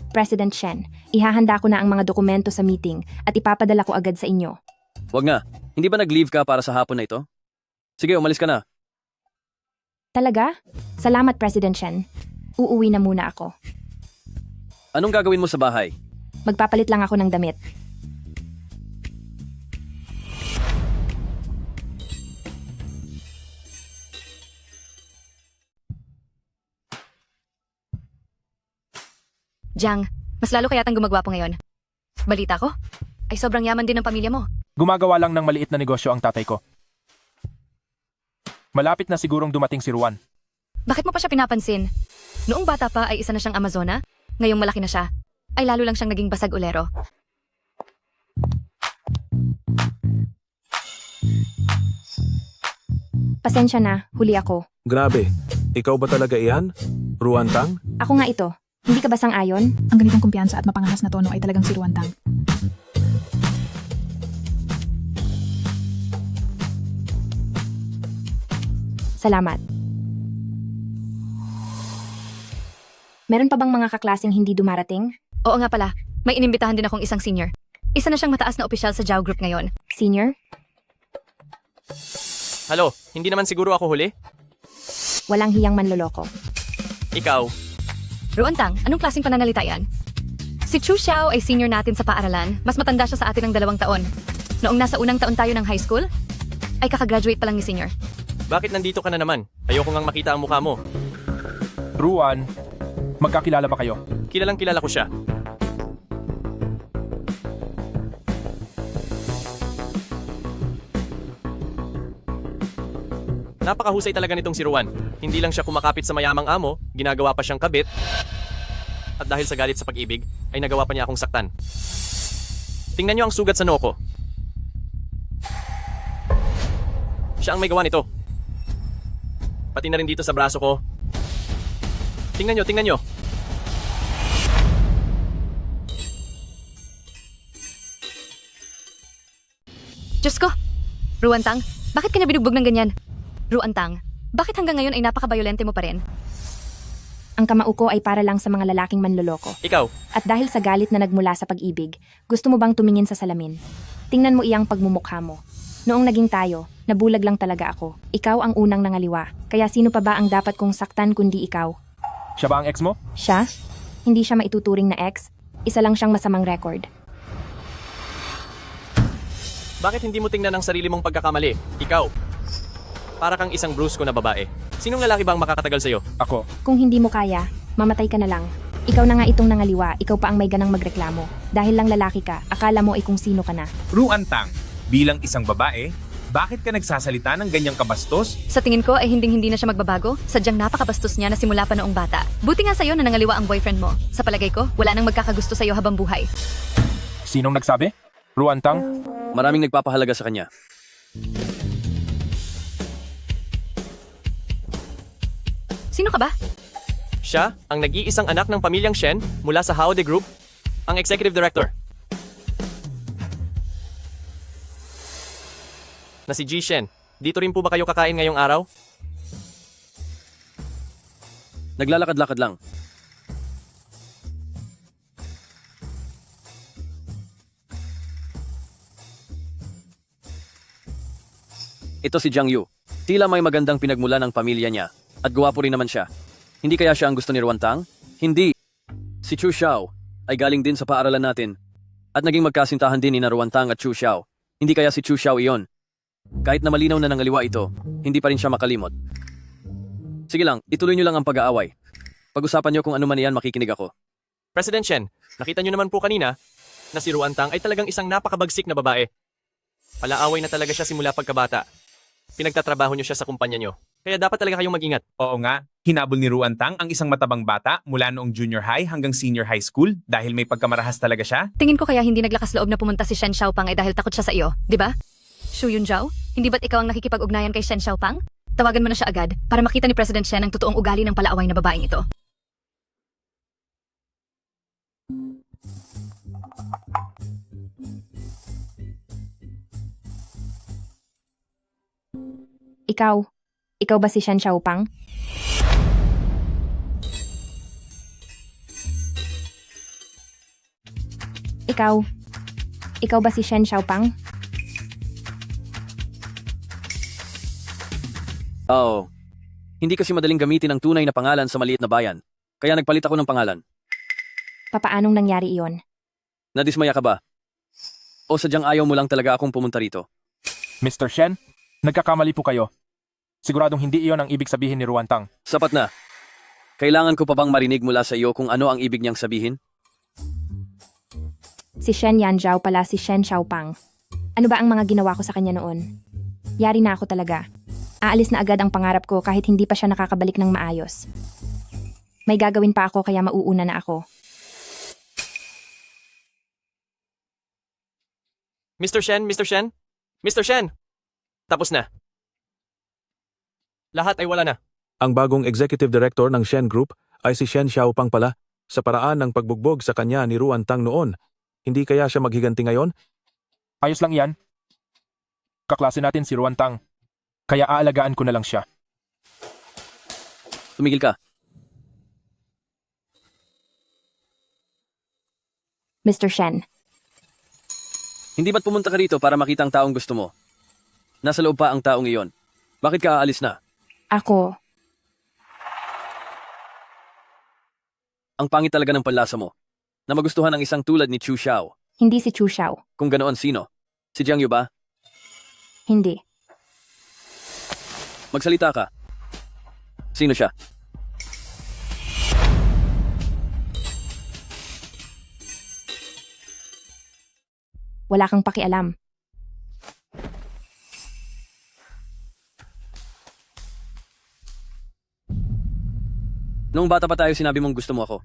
President Shen, ihahanda ko na ang mga dokumento sa meeting at ipapadala ko agad sa inyo. Wag na. Hindi ba nag-leave ka para sa hapon na ito? Sige, umalis ka na. Talaga? Salamat, President Shen. Uuwi na muna ako. Anong gagawin mo sa bahay? Magpapalit lang ako ng damit. Jiang, mas lalo kayatang gumagwapo ngayon. Balita ko, ay sobrang yaman din ng pamilya mo. Gumagawa lang ng maliit na negosyo ang tatay ko. Malapit na sigurong dumating si Ruan. Bakit mo pa siya pinapansin? Noong bata pa ay isa na siyang Amazona, ngayong malaki na siya, ay lalo lang siyang naging basag ulero. Pasensya na, huli ako. Grabe, ikaw ba talaga iyan? Ruantang? Ako nga ito. Hindi ka ba sang-ayon? Ang ganitong kumpiyansa at mapangahas na tono ay talagang si Ruantang. Salamat. Meron pa bang mga kaklaseng hindi dumarating? Oo nga pala, may inimbitahan din akong isang senior. Isa na siyang mataas na opisyal sa Zhao Group ngayon. Senior? Halo, hindi naman siguro ako huli? Walang hiyang manloloko. Ikaw? Ruantang, anong klaseng pananalita yan? Si Chu Xiao ay senior natin sa paaralan. Mas matanda siya sa atin ng 2 taon. Noong nasa unang taon tayo ng high school, ay kakagraduate pa lang ni senior. Bakit nandito ka na naman? Ayoko ngang makita ang mukha mo. Ruan, magkakilala ba kayo? Kilalang kilala ko siya. Napakahusay talaga nitong si Ruan. Hindi lang siya kumakapit sa mayamang amo, ginagawa pa siyang kabit. At dahil sa galit sa pag-ibig, ay nagawa pa niya akong saktan. Tingnan niyo ang sugat sa noo ko. Siya ang may gawa nito. Pati na rin dito sa braso ko. Tingnan niyo, tingnan niyo. Diyos ko! Ruantang, bakit kanya binugbog ng ganyan? Ruantang, bakit hanggang ngayon ay napaka-violente mo pa rin? Ang kamao ko ay para lang sa mga lalaking manloloko. Ikaw? At dahil sa galit na nagmula sa pag-ibig, gusto mo bang tumingin sa salamin? Tingnan mo iyang pagmumukha mo. Noong naging tayo, nabulag lang talaga ako. Ikaw ang unang nangaliwa. Kaya sino pa ba ang dapat kong saktan kundi ikaw? Siya ba ang ex mo? Siya? Hindi siya maituturing na ex. Isa lang siyang masamang record. Bakit hindi mo tingnan ang sarili mong pagkakamali? Ikaw? Para kang isang brusko na babae. Sinong lalaki ba ang makakatagal sa'yo? Ako. Kung hindi mo kaya, mamatay ka na lang. Ikaw na nga itong nangaliwa, ikaw pa ang may ganang magreklamo. Dahil lang lalaki ka, akala mo ay kung sino ka na. Ruantang, bilang isang babae, bakit ka nagsasalita ng ganyang kabastos? Sa tingin ko ay hindi na siya magbabago. Sadyang napakabastos niya na simula pa noong bata. Buti nga sa'yo na nangaliwa ang boyfriend mo. Sa palagay ko, wala nang magkakagusto sa'yo habang buhay. Sinong nagsabi? Ruantang? Maraming nagpapahalaga sa kanya. Sino ka ba? Siya, ang nag-iisang anak ng pamilyang Shen mula sa Hao De Group, ang executive director. Na si Ji Shen, dito rin po ba kayo kakain ngayong araw? Naglalakad-lakad lang. Ito si Jiang Yu. Tila may magandang pinagmula ng pamilya niya. At gwapo rin naman siya. Hindi kaya siya ang gusto ni Ruantang? Hindi. Si Chu Xiao ay galing din sa paaralan natin. At naging magkasintahan din ni Ruantang at Chu Xiao. Hindi kaya si Chu Xiao iyon. Kahit na malinaw na nangaliwa ito, hindi pa rin siya makalimot. Sige lang, ituloy niyo lang ang pag-aaway. Pag-usapan niyo kung ano man iyan, makikinig ako. President Shen, nakita niyo naman po kanina na si Ruantang ay talagang isang napakabagsik na babae. Palaaway na talaga siya simula pagkabata. Pinagtatrabaho niyo siya sa kumpanya niyo. Kaya dapat talaga kayong mag-ingat. Oo nga, hinabol ni Ruantang ang isang matabang bata mula noong junior high hanggang senior high school dahil may pagkamarahas talaga siya. Tingin ko kaya hindi naglakas loob na pumunta si Shen Xiaopang ay dahil takot siya sa iyo, di ba? Shu Yunzhao, hindi ba't ikaw ang nakikipag-ugnayan kay Shen Xiaopang? Tawagan mo na siya agad para makita ni President Shen ang totoong ugali ng palaaway na babaeng ito. Ikaw ba si Shen Xiaopang? Ikaw ba si Shen Xiaopang? Oo. Hindi kasi madaling gamitin ang tunay na pangalan sa maliit na bayan. Kaya nagpalit ako ng pangalan. Papaanong nangyari iyon? Nadismaya ka ba? O sadyang ayaw mo lang talaga akong pumunta rito? Mr. Shen, nagkakamali po kayo. Siguradong hindi iyon ang ibig sabihin ni Ruantang. Sapat na. Kailangan ko pa bang marinig mula sa iyo kung ano ang ibig niyang sabihin? Si Shen Yanzhao pala si Shen Xiaopang. Ano ba ang mga ginawa ko sa kanya noon? Yari na ako talaga. Aalis na agad ang pangarap ko kahit hindi pa siya nakakabalik ng maayos. May gagawin pa ako kaya mauuna na ako. Mr. Shen, Mr. Shen, Mr. Shen! Tapos na. Lahat ay wala na. Ang bagong executive director ng Shen Group ay si Shen Xiaopang pala sa paraan ng pagbugbog sa kanya ni Ruantang noon. Hindi kaya siya maghiganti ngayon? Ayos lang yan. Kaklase natin si Ruantang. Kaya aalagaan ko na lang siya. Tumigil ka. Mr. Shen, Hindi ba't pumunta ka rito para makita ang taong gusto mo? Nasa loob pa ang taong iyon. Bakit ka aalis na? ako, Ang pangit talaga ng panlasa mo. Na magustuhan ng isang tulad ni Chu Xiao. hindi si Chu Xiao. Kung ganoon, sino? Si Jiang Yu ba? Hindi. Magsalita ka. Sino siya? Wala kang pakialam. Noong bata pa tayo sinabi mong gusto mo ako.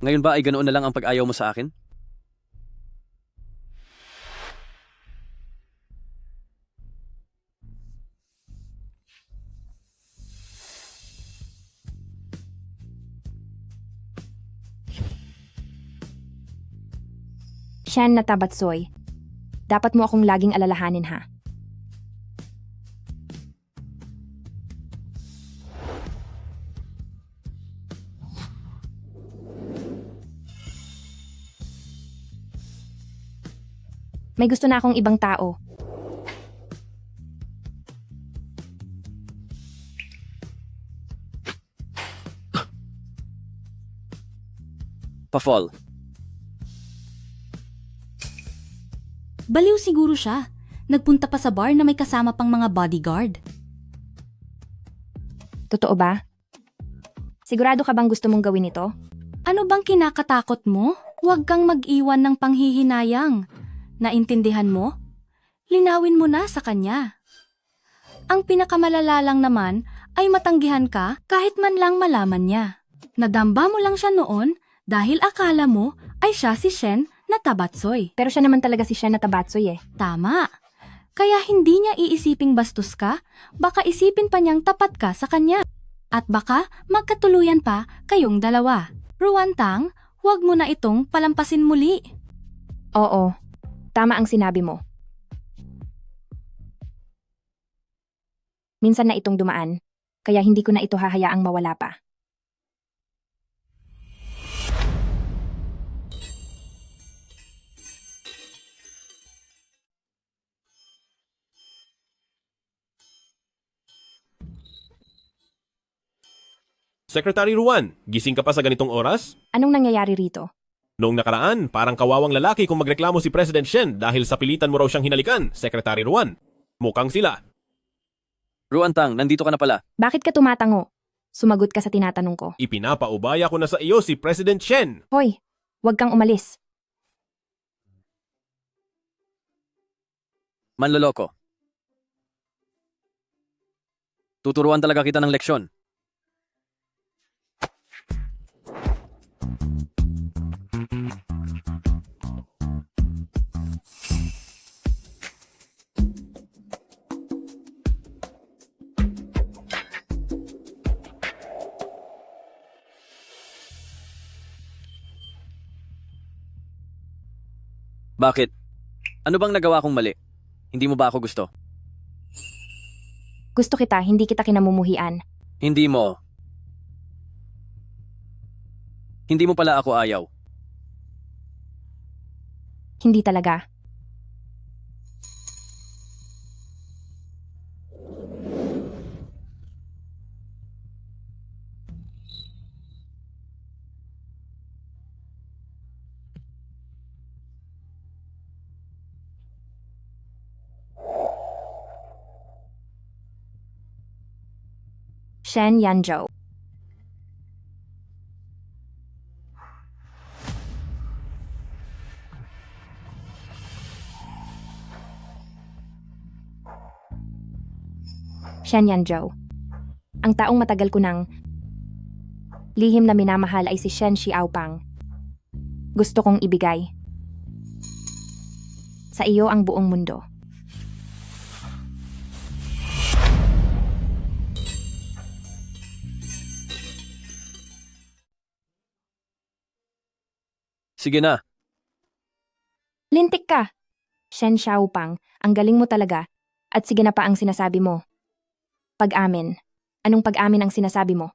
Ngayon ba ay ganoon na lang ang pag-ayaw mo sa akin? Shen na Tabatsoy. Dapat mo akong laging alalahanin ha. May gusto na akong ibang tao. Pa-fall. Baliw siguro siya. Nagpunta pa sa bar na may kasama pang mga bodyguard. Totoo ba? Sigurado ka bang gusto mong gawin ito? Ano bang kinakatakot mo? Huwag kang mag-iwan ng panghihinayang. Naintindihan mo? Linawin mo na sa kanya. Ang pinakamalala lang naman ay matanggihan ka kahit man lang malaman niya. Nadamba mo lang siya noon dahil akala mo ay siya si Shen na Tabatsoy. Pero siya naman talaga si Shen na Tabatsoy eh. Tama. Kaya hindi niya iisiping bastos ka, baka isipin pa niyang tapat ka sa kanya. At baka magkatuluyan pa kayong dalawa. Ruantang, huwag mo na itong palampasin muli. Oo, tama ang sinabi mo. Minsan na itong dumaan, kaya hindi ko na ito hahayaang mawala pa. Secretary Ruan, gising ka pa sa ganitong oras? Anong nangyayari rito? Noong nakaraan, parang kawawang lalaki kung magreklamo si President Shen dahil sa pilitan mo raw siyang hinalikan, Secretary Ruan. Mukhang sila. Ruantang, nandito ka na pala. Bakit ka tumatango? Sumagot ka sa tinatanong ko. Ipinapaubaya ko na sa iyo si President Shen. Hoy, huwag kang umalis. Manloloko. Tuturuan talaga kita ng leksyon. Bakit? Ano bang nagawa kong mali? Hindi mo ba ako gusto? Gusto kita, hindi kita kinamumuhian. Hindi mo. Hindi mo pala ako ayaw. Hindi talaga. Shen Yanzhou. Shen Yanzhou. Ang taong matagal ko nang lihim na minamahal ay si Shen Xiaopang. Gusto kong ibigay sa iyo ang buong mundo. Sige na. Lintik ka! Shen Xiaopang, ang galing mo talaga. At sige na pa ang sinasabi mo. Pag-amin. Anong pag-amin ang sinasabi mo?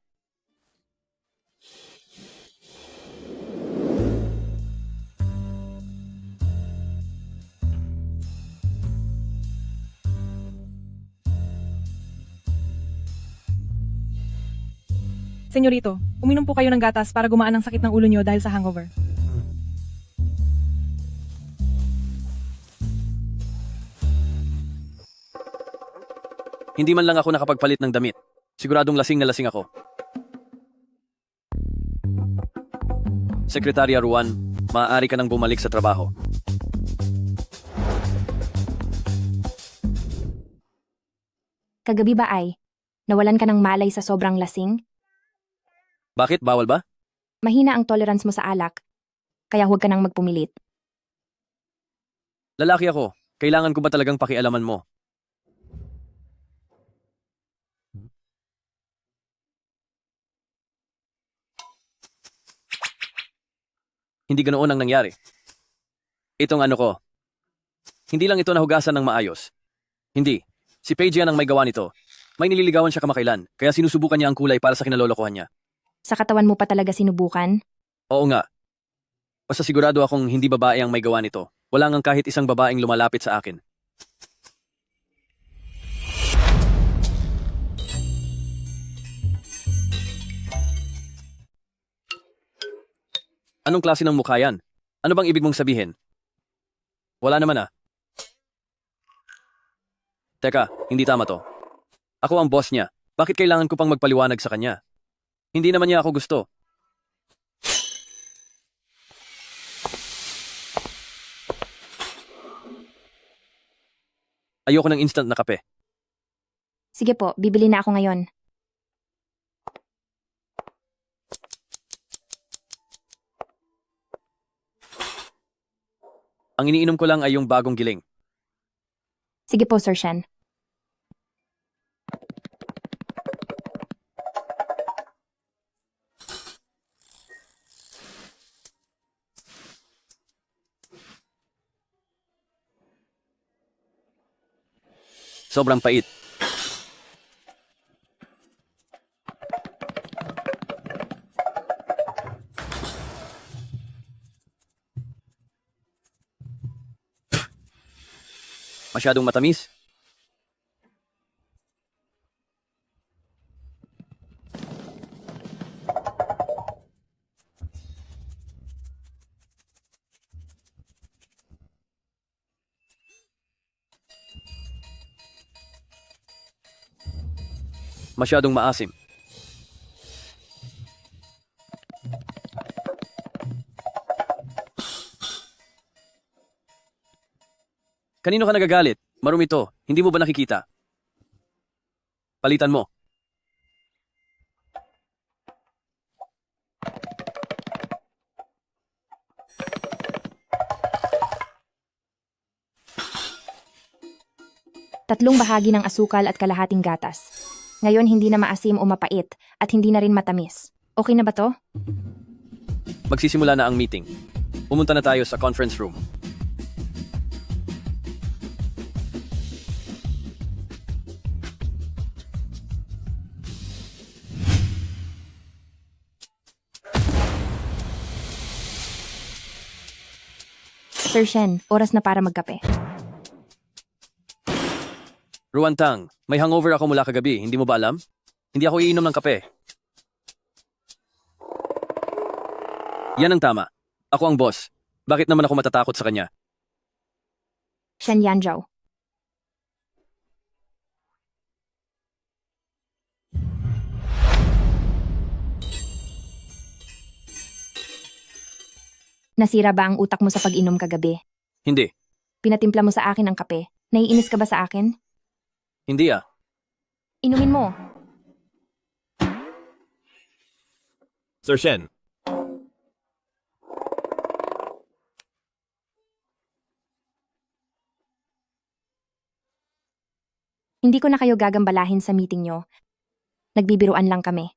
Senyorito, uminom po kayo ng gatas para gumaan ang sakit ng ulo niyo dahil sa hangover. Hindi man lang ako nakapagpalit ng damit. Siguradong lasing na lasing ako. Sekretarya Ruan, maaari ka nang bumalik sa trabaho. Kagabi ba ay nawalan ka ng malay sa sobrang lasing? Bakit? Bawal ba? Mahina ang tolerance mo sa alak, kaya huwag ka nang magpumilit. Lalaki ako. Kailangan ko ba talagang pakialaman mo? Hindi ganoon ang nangyari. Itong ano ko. Hindi lang ito nahugasan ng maayos. Hindi. Si Paige yan ang may gawa nito. May nililigawan siya kamakailan, kaya sinusubukan niya ang kulay para sa kinalolokohan niya. Sa katawan mo pa talaga sinubukan? Oo nga. Basta sigurado akong hindi babae ang may gawa nito. Wala ngang kahit isang babaeng lumalapit sa akin. Anong klase ng mukha yan? Ano bang ibig mong sabihin? Wala naman ah. Teka, hindi tama to. Ako ang boss niya. Bakit kailangan ko pang magpaliwanag sa kanya? Hindi naman niya ako gusto. Ayoko ng instant na kape. Sige po, bibili na ako ngayon. Ang iniinom ko lang ay yung bagong giling. Sige po, Sir Shen. Sobrang pait. Masyadong matamis. Masyadong maasim. Kanino ka nagagalit? Marumi to. Hindi mo ba nakikita? Palitan mo. 3 bahagi ng asukal at kalahating gatas. Ngayon hindi na maasim o mapait at hindi na rin matamis. Okay na ba to? Magsisimula na ang meeting. Pumunta na tayo sa conference room. Sir Shen, oras na para magkape. Ruantang, may hangover ako mula kagabi, hindi mo ba alam? Hindi ako iinom ng kape. Yan ang tama. Ako ang boss. Bakit naman ako matatakot sa kanya? Shen Yanzhao. Nasira ba ang utak mo sa pag-inom kagabi? Hindi. Pinatimpla mo sa akin ang kape. Naiinis ka ba sa akin? Hindi ah. Inumin mo. Sir Shen, Hindi ko na kayo gagambalahin sa meeting nyo. Nagbibiruan lang kami.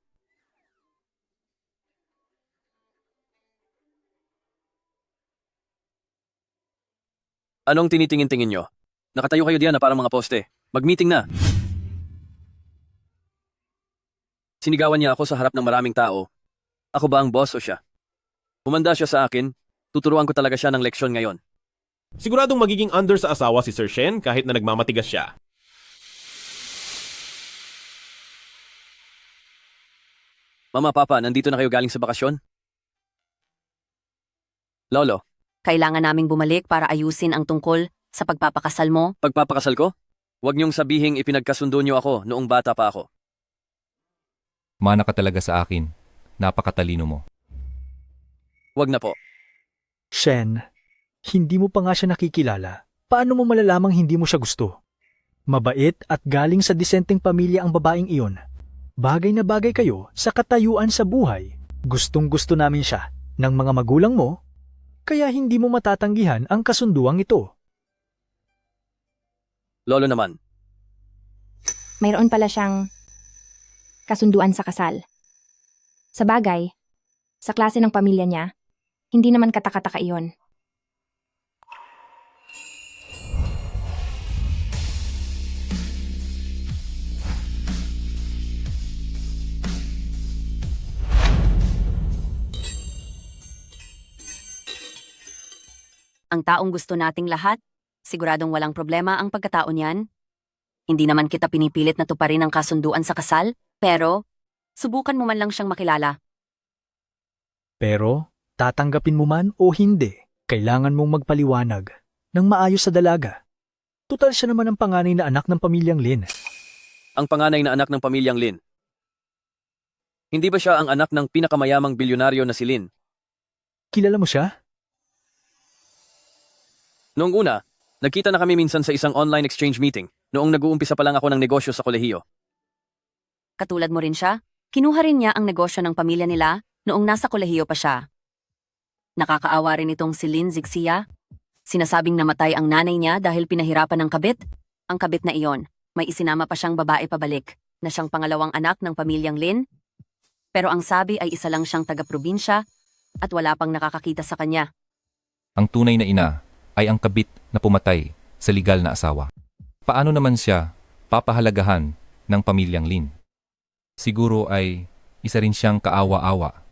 Anong tinitingin-tingin nyo? Nakatayo kayo diyan na parang mga poste. Mag-meeting na. Sinigawan niya ako sa harap ng maraming tao. Ako ba ang boss o siya? Humanda siya sa akin. Tuturuan ko talaga siya ng leksyon ngayon. siguradong magiging under sa asawa si Sir Shen kahit na nagmamatigas siya. Mama, Papa, nandito na kayo galing sa bakasyon? Lolo, Kailangan naming bumalik para ayusin ang tungkol sa pagpapakasal mo. pagpapakasal ko? Huwag niyong sabihing ipinagkasundo niyo ako noong bata pa ako. Mana ka talaga sa akin. Napakatalino mo. Huwag na po. Shen, hindi mo pa nga siya nakikilala. Paano mo malalamang hindi mo siya gusto? Mabait at galing sa disenteng pamilya ang babaeng iyon. Bagay na bagay kayo sa katayuan sa buhay. Gustong-gusto namin siya ng mga magulang mo, kaya hindi mo matatanggihan ang kasunduang ito. Lolo naman. Mayroon pala siyang kasunduan sa kasal. Sa bagay, sa klase ng pamilya niya, hindi naman katakataka iyon. Ang taong gusto nating lahat, siguradong walang problema ang pagkatao niyan. Hindi naman kita pinipilit na tuparin ang kasunduan sa kasal, pero subukan mo man lang siyang makilala. Pero, tatanggapin mo man o hindi, kailangan mong magpaliwanag ng maayos sa dalaga. Tutal siya naman ang panganay na anak ng pamilyang Lin. Ang panganay na anak ng pamilyang Lin. Hindi ba siya ang anak ng pinakamayamang bilyonaryo na si Lin? Kilala mo siya? Noong una, nagkita na kami minsan sa isang online exchange meeting noong nag-uumpisa pa lang ako ng negosyo sa kolehiyo. Katulad mo rin siya, kinuha rin niya ang negosyo ng pamilya nila noong nasa kolehiyo pa siya. Nakakaawa rin itong si Lin Zixia. Sinasabing namatay ang nanay niya dahil pinahirapan ng kabit. Ang kabit na iyon, may isinama pa siyang babae pabalik na siyang pangalawang anak ng pamilyang Lin. Pero ang sabi ay isa lang siyang taga-probinsya at wala pang nakakakita sa kanya. Ang tunay na ina ay ang kabit na pumatay sa legal na asawa. Paano naman siya papahalagahan ng pamilyang Lin? Siguro ay isa rin siyang kaawa-awa.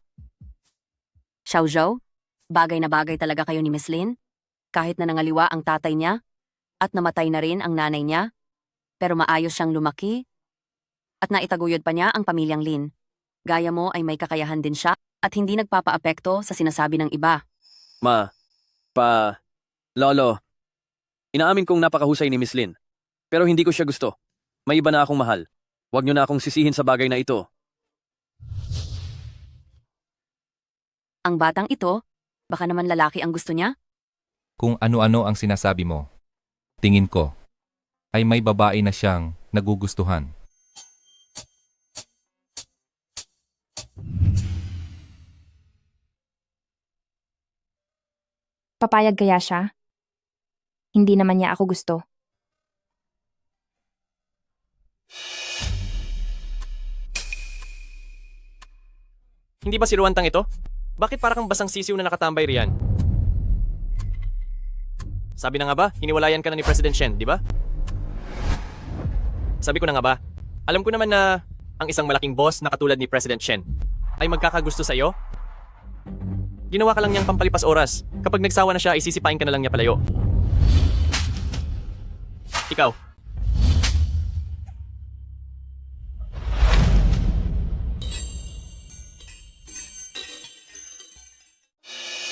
Xiao Zhou, bagay na bagay talaga kayo ni Miss Lin. Kahit na nangaliwa ang tatay niya at namatay na rin ang nanay niya, pero maayos siyang lumaki at naitaguyod pa niya ang pamilyang Lin. Gaya mo ay may kakayahan din siya at hindi nagpapaapekto sa sinasabi ng iba. Lolo, inaamin kong napakahusay ni Miss Lin, pero hindi ko siya gusto. May iba na akong mahal. Huwag niyo na akong sisihin sa bagay na ito. Ang batang ito, baka naman lalaki ang gusto niya? Kung ano-ano ang sinasabi mo, tingin ko, ay may babae na siyang nagugustuhan. Papayag kaya siya? Hindi naman niya ako gusto. Hindi ba si Ruantang ito? Bakit para kang basang sisiw na nakatambay riyan? Sabi na nga ba, hiniwalayan ka na ni President Shen, di ba? Sabi ko na nga ba, alam ko naman na ang isang malaking boss na katulad ni President Shen ay magkakagusto sa iyo. Ginawa ka lang niyang pampalipas oras. Kapag nagsawa na siya, isisipain ka na lang niya palayo. Ikaw.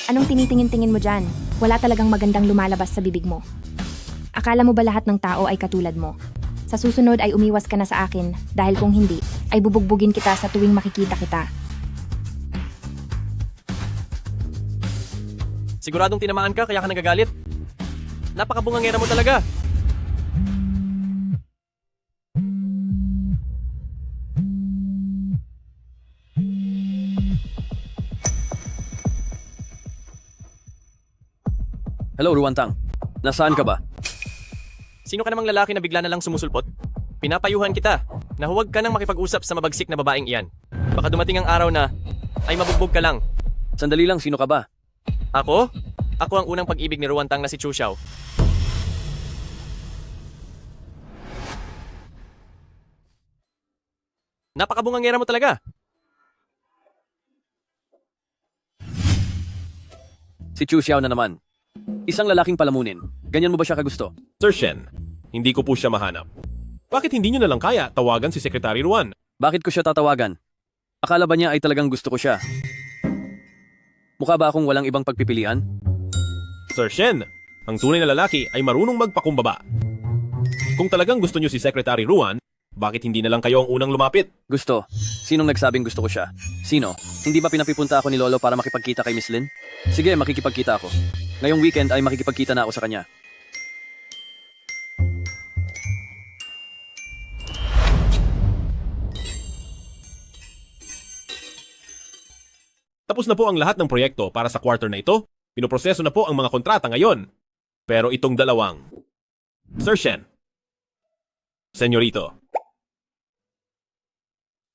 Anong tinitingin-tingin mo dyan? Wala talagang magandang lumalabas sa bibig mo. Akala mo ba lahat ng tao ay katulad mo? Sa susunod ay umiwas ka na sa akin dahil kung hindi, ay bubugbugin kita sa tuwing makikita kita. Siguradong tinamaan ka kaya ka nagagalit. Napakabungangera mo talaga. Hello, Ruantang. Nasaan ka ba? Sino ka namang lalaki na bigla na lang sumusulpot? Pinapayuhan kita na huwag ka nang makipag-usap sa mabagsik na babaeng iyan. Baka dumating ang araw na ay mabugbog ka lang. Sandali lang, sino ka ba? Ako? Ako ang unang pag-ibig ni Ruantang na si Chu Xiao. Napakabungangera mo talaga. Si Chu Xiao na naman. Isang lalaking palamunin. Ganyan mo ba siya kagusto? Sir Shen, hindi ko po siya mahanap. Bakit hindi niyo na lang kaya tawagan si Secretary Ruan? Bakit ko siya tatawagan? Akala ba niya ay talagang gusto ko siya? Mukha ba akong walang ibang pagpipilian? Sir Shen, ang tunay na lalaki ay marunong magpakumbaba. Kung talagang gusto niyo si Secretary Ruan, bakit hindi na lang kayo ang unang lumapit? Gusto. Sinong nagsabing gusto ko siya? Sino? Hindi ba pinapipunta ako ni Lolo para makipagkita kay Miss Lin? Sige, makikipagkita ako. Ngayong weekend ay makikipagkita na ako sa kanya. Tapos na po ang lahat ng proyekto para sa quarter na ito. Pinoproseso na po ang mga kontrata ngayon. Pero itong dalawang... Sir Shen. Senyorito.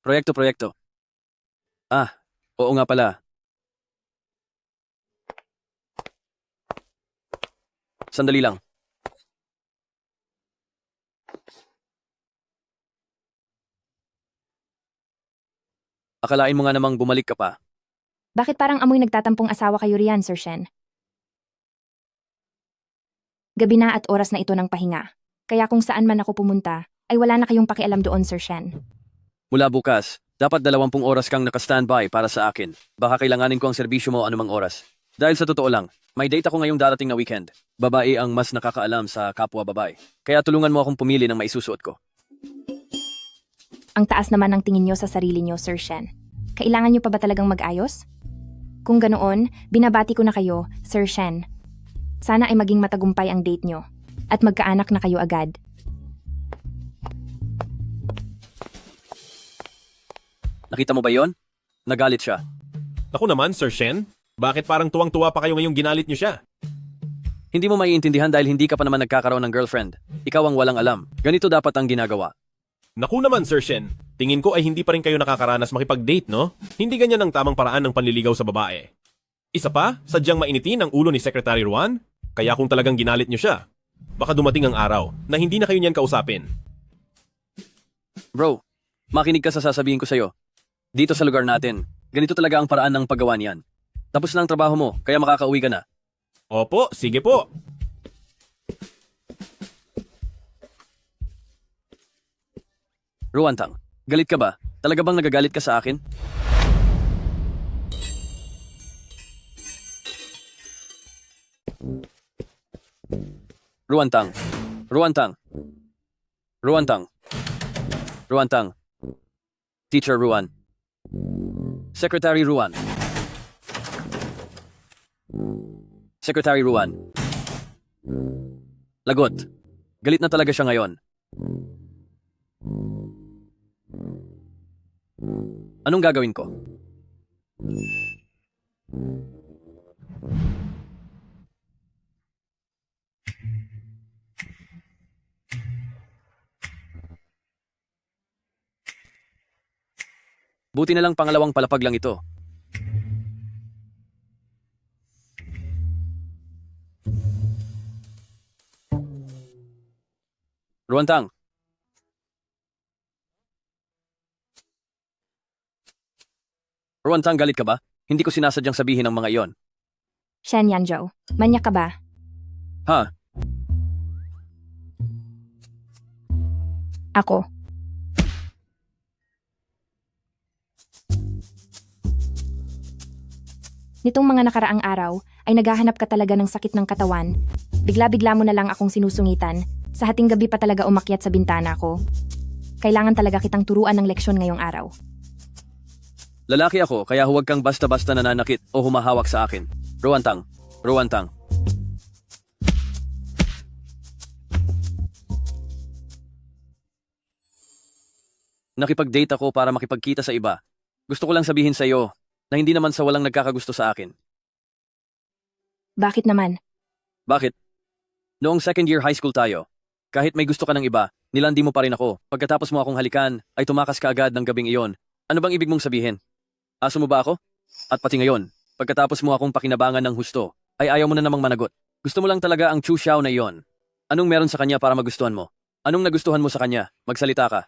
Proyekto. Ah, oo nga pala. Sandali lang. Akalain mo nga namang bumalik ka pa. Bakit parang amoy nagtatampong asawa kayo riyan, Sir Shen? Gabi na at oras na ito ng pahinga. Kaya kung saan man ako pumunta, ay wala na kayong pakialam doon, Sir Shen. Mula bukas, dapat 20 oras kang naka-standby para sa akin. Baka kailanganin ko ang serbisyo mo anumang oras. Dahil sa totoo lang, may date ako ngayong darating na weekend. Babae ang mas nakakaalam sa kapwa babae. Kaya tulungan mo akong pumili ng maisusuot ko. Ang taas naman ng tingin nyo sa sarili nyo, Sir Shen. Kailangan nyo pa ba talagang mag-ayos? Kung ganoon, binabati ko na kayo, Sir Shen. Sana ay maging matagumpay ang date nyo. At magkaanak na kayo agad. Nakita mo ba yon? Nagalit siya. Naku naman, Sir Shen. Bakit parang tuwang-tuwa pa kayo ngayong ginalit niyo siya? Hindi mo maiintindihan dahil hindi ka pa naman nagkakaroon ng girlfriend. Ikaw ang walang alam. Ganito dapat ang ginagawa. Naku naman, Sir Shen. Tingin ko ay hindi pa rin kayo nakakaranas makipag-date, no? Hindi ganyan ang tamang paraan ng panliligaw sa babae. Isa pa, sadyang mainitin ang ulo ni Secretary Ruan. Kaya kung talagang ginalit niyo siya, baka dumating ang araw na hindi na kayo niyan kausapin. Bro, makinig ka sa sasabihin ko sa'yo. Dito sa lugar natin, ganito talaga ang paraan ng paggawa niyan. Tapos na ang trabaho mo, kaya makakauwi ka na. Opo, sige po. Ruantang, galit ka ba? Talaga bang nagagalit ka sa akin? Ruantang. Teacher Ruan. Secretary Ruan. Lagot. Galit na talaga siya ngayon. Anong gagawin ko? Buti na lang pangalawang palapag lang ito. Ruantang. Ruantang, galit ka ba? Hindi ko sinasadyang sabihin ang mga iyon. Shen Yanzhou, manyak ka ba? Ha? Ako. Nitong mga nakaraang araw, ay naghahanap ka talaga ng sakit ng katawan. Bigla-bigla mo na lang akong sinusungitan. Sa hating gabi pa talaga umakyat sa bintana ko. Kailangan talaga kitang turuan ng leksyon ngayong araw. Lalaki ako, kaya huwag kang basta-basta nananakit o humahawak sa akin. Ruantang. Ruantang. Nakipag-date ako para makipagkita sa iba. Gusto ko lang sabihin sa iyo na hindi naman sa walang nagkakagusto sa akin. Bakit naman? Bakit? Noong second year high school tayo, kahit may gusto ka ng iba, nilandi mo pa rin ako. Pagkatapos mo akong halikan, ay tumakas ka agad ng gabing iyon. Ano bang ibig mong sabihin? Aso mo ba ako? At pati ngayon, pagkatapos mo akong pakinabangan ng husto, ay ayaw mo na namang managot. Gusto mo lang talaga ang Chu Xiao na iyon. Anong meron sa kanya para magustuhan mo? Anong nagustuhan mo sa kanya? Magsalita ka.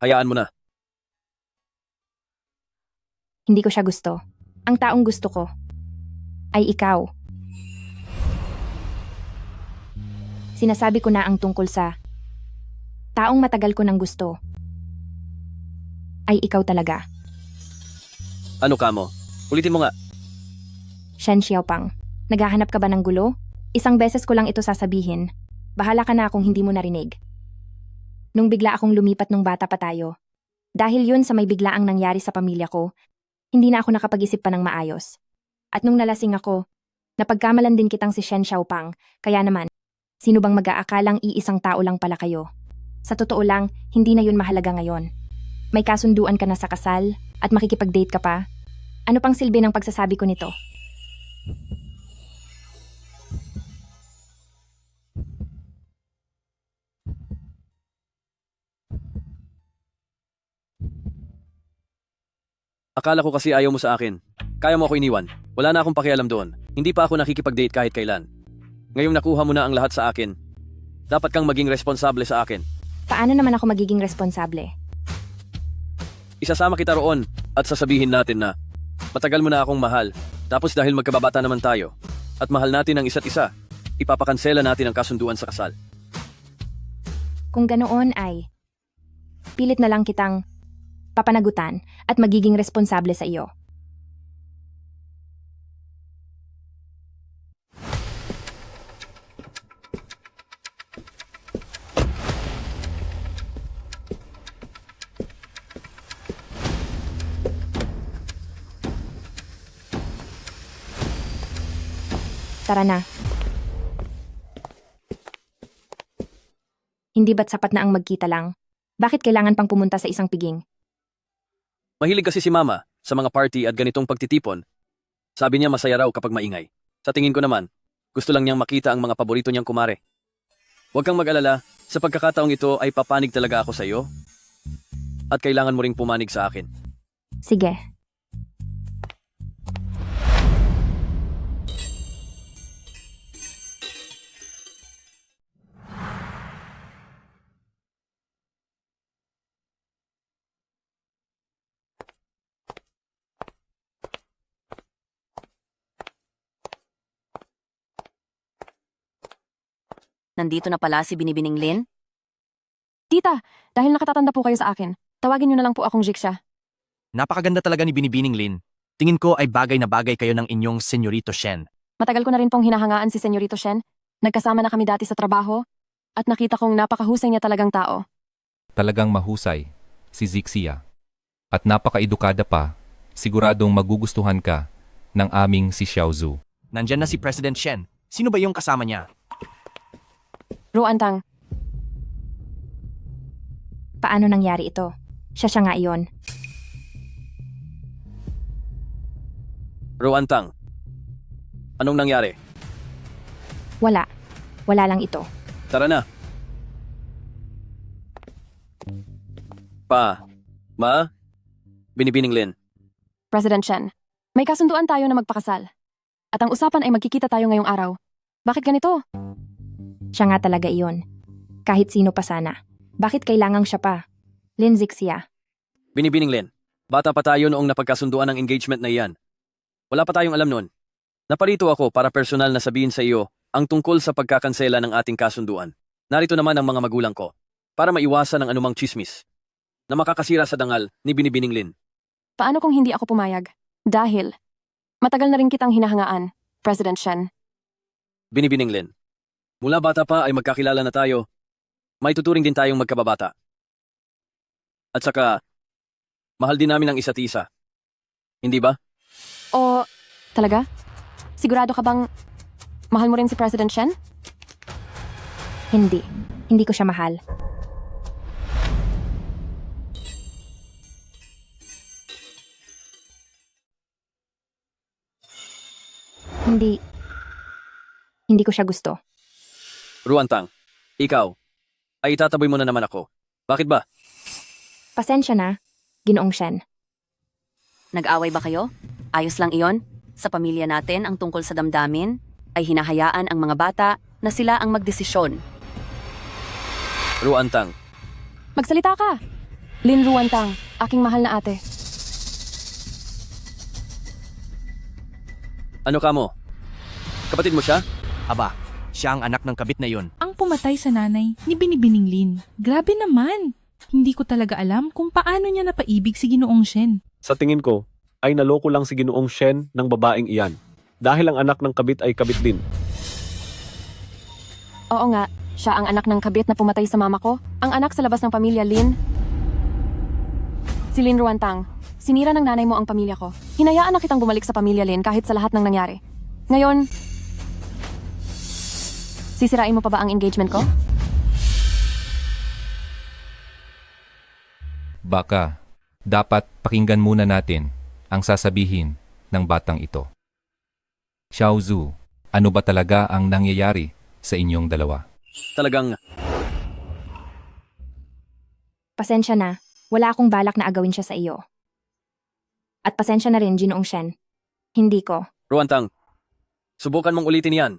Hayaan mo na. Hindi ko siya gusto. Ang taong gusto ko ay ikaw. Sinasabi ko na ang tungkol sa taong matagal ko nang gusto ay ikaw talaga. Ano ka mo? Ulitin mo nga. Shen Xiaopang, naghahanap ka ba ng gulo? Isang beses ko lang ito sasabihin. Bahala ka na kung hindi mo narinig. Nung bigla akong lumipat nung bata pa tayo. Dahil yun sa may biglaang nangyari sa pamilya ko, hindi na ako nakapag-isip pa ng maayos. At nung nalasing ako, napagkamalan din kitang si Shen Xiaopang, kaya naman, sino bang mag-aakalang iisang tao lang pala kayo? Sa totoo lang, hindi na yun mahalaga ngayon. May kasunduan ka na sa kasal, at makikipag-date ka pa. Ano pang silbi ng pagsasabi ko nito? Akala ko kasi ayaw mo sa akin. Kaya mo ako iniwan. Wala na akong pakialam doon. Hindi pa ako nakikipag-date kahit kailan. Ngayong nakuha mo na ang lahat sa akin. Dapat kang maging responsable sa akin. Paano naman ako magiging responsable? Isasama kita roon at sasabihin natin na matagal mo na akong mahal. Tapos dahil magkababata naman tayo at mahal natin ang isa't isa, ipapakansela natin ang kasunduan sa kasal. Kung ganoon ay, pilit na lang kitang papanagutan at magiging responsable sa iyo. Tara na. Hindi ba't sapat na ang magkita lang? Bakit kailangan pang pumunta sa isang piging? Mahilig kasi si Mama sa mga party at ganitong pagtitipon. Sabi niya masaya raw kapag maingay. Sa tingin ko naman, gusto lang niyang makita ang mga paborito niyang kumare. Huwag kang mag-alala, sa pagkakataong ito ay papanig talaga ako sa iyo. At kailangan mo ring pumanig sa akin. Sige. Nandito na pala si Binibining Lin? Tita, dahil nakatatanda po kayo sa akin, tawagin niyo na lang po akong Jiksha. Napakaganda talaga ni Binibining Lin. Tingin ko ay bagay na bagay kayo ng inyong Senyorito Shen. Matagal ko na rin pong hinahangaan si Senyorito Shen. Nagkasama na kami dati sa trabaho at nakita kong napakahusay niya talagang tao. Talagang mahusay, si Zixia. At napaka-edukada pa, siguradong magugustuhan ka ng aming si Xiaozu. Nandyan na si President Shen. Sino ba yung kasama niya? Ruantang. Paano nangyari ito? Siya nga iyon. Ruantang, anong nangyari? Wala. Wala lang ito. Tara na. Ma? Binibining Lin. President Shen, may kasunduan tayo na magpakasal. At ang usapan ay magkikita tayo ngayong araw. Bakit ganito? Siya nga talaga iyon. Kahit sino pa sana. Bakit kailangang siya pa? Lin Zixia. Binibining Lin. Bata pa tayo noong napagkasunduan ng engagement na iyan. Wala pa tayong alam noon. Naparito ako para personal na sabihin sa iyo ang tungkol sa pagkakansela ng ating kasunduan. Narito naman ang mga magulang ko para maiwasan ang anumang chismis na makakasira sa dangal ni Binibining Lin. Paano kung hindi ako pumayag? Dahil matagal na rin kitang hinahangaan, President Shen. Binibining Lin. Mula bata pa ay magkakilala na tayo. May tuturing din tayong magkababata. At saka, mahal din namin ang isa't isa. Hindi ba? O, talaga? Sigurado ka bang mahal mo rin si President Shen? Hindi. Hindi ko siya mahal. Hindi ko siya gusto. Ruantang, ikaw, ay itataboy mo na naman ako. Bakit ba? Pasensya na, Ginoong Shen. Nag-away ba kayo? Ayos lang iyon? Sa pamilya natin ang tungkol sa damdamin ay hinahayaan ang mga bata na sila ang magdesisyon. Ruantang, Magsalita ka! Lin Ruantang, aking mahal na ate. ano ka mo? Kapatid mo siya? Aba, siya ang anak ng kabit na yon. Ang pumatay sa nanay ni Binibining Lin. Grabe naman! Hindi ko talaga alam kung paano niya napaibig si Ginoong Shen. Sa tingin ko, ay naloko lang si Ginoong Shen ng babaeng iyan. Dahil ang anak ng kabit ay kabit din. Oo nga, siya ang anak ng kabit na pumatay sa mama ko. Ang anak sa labas ng pamilya Lin. Si Lin Ruantang, sinira ng nanay mo ang pamilya ko. Hinayaan na kitang bumalik sa pamilya Lin kahit sa lahat ng nangyari. Ngayon, sisirain mo pa ba ang engagement ko? Baka, dapat pakinggan muna natin ang sasabihin ng batang ito. Xiao Zhu, ano ba talaga ang nangyayari sa inyong dalawa? Talagang, Pasensya na, wala akong balak na agawin siya sa iyo. At pasensya na rin, Ginoong Shen. Hindi ko. Ruantang, subukan mong ulitin yan.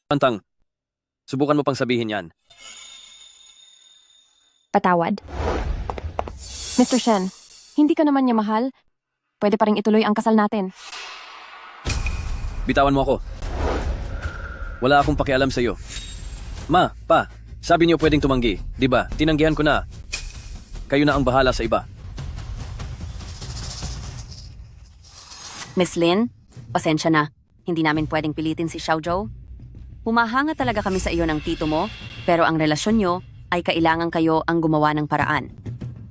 Ruantang, subukan mo pang sabihin yan. Patawad. Mr. Shen, hindi ka naman niya mahal. Pwede pa rin ituloy ang kasal natin. Bitawan mo ako. Wala akong pakialam sa iyo. Ma, pa, sabi niyo pwedeng tumanggi, di ba? Tinanggihan ko na. Kayo na ang bahala sa iba. Miss Lin, pasensya na. Hindi namin pwedeng pilitin si Xiao Zhou. Humahanga talaga kami sa iyo ng tito mo, pero ang relasyon nyo ay kailangan kayo ang gumawa ng paraan.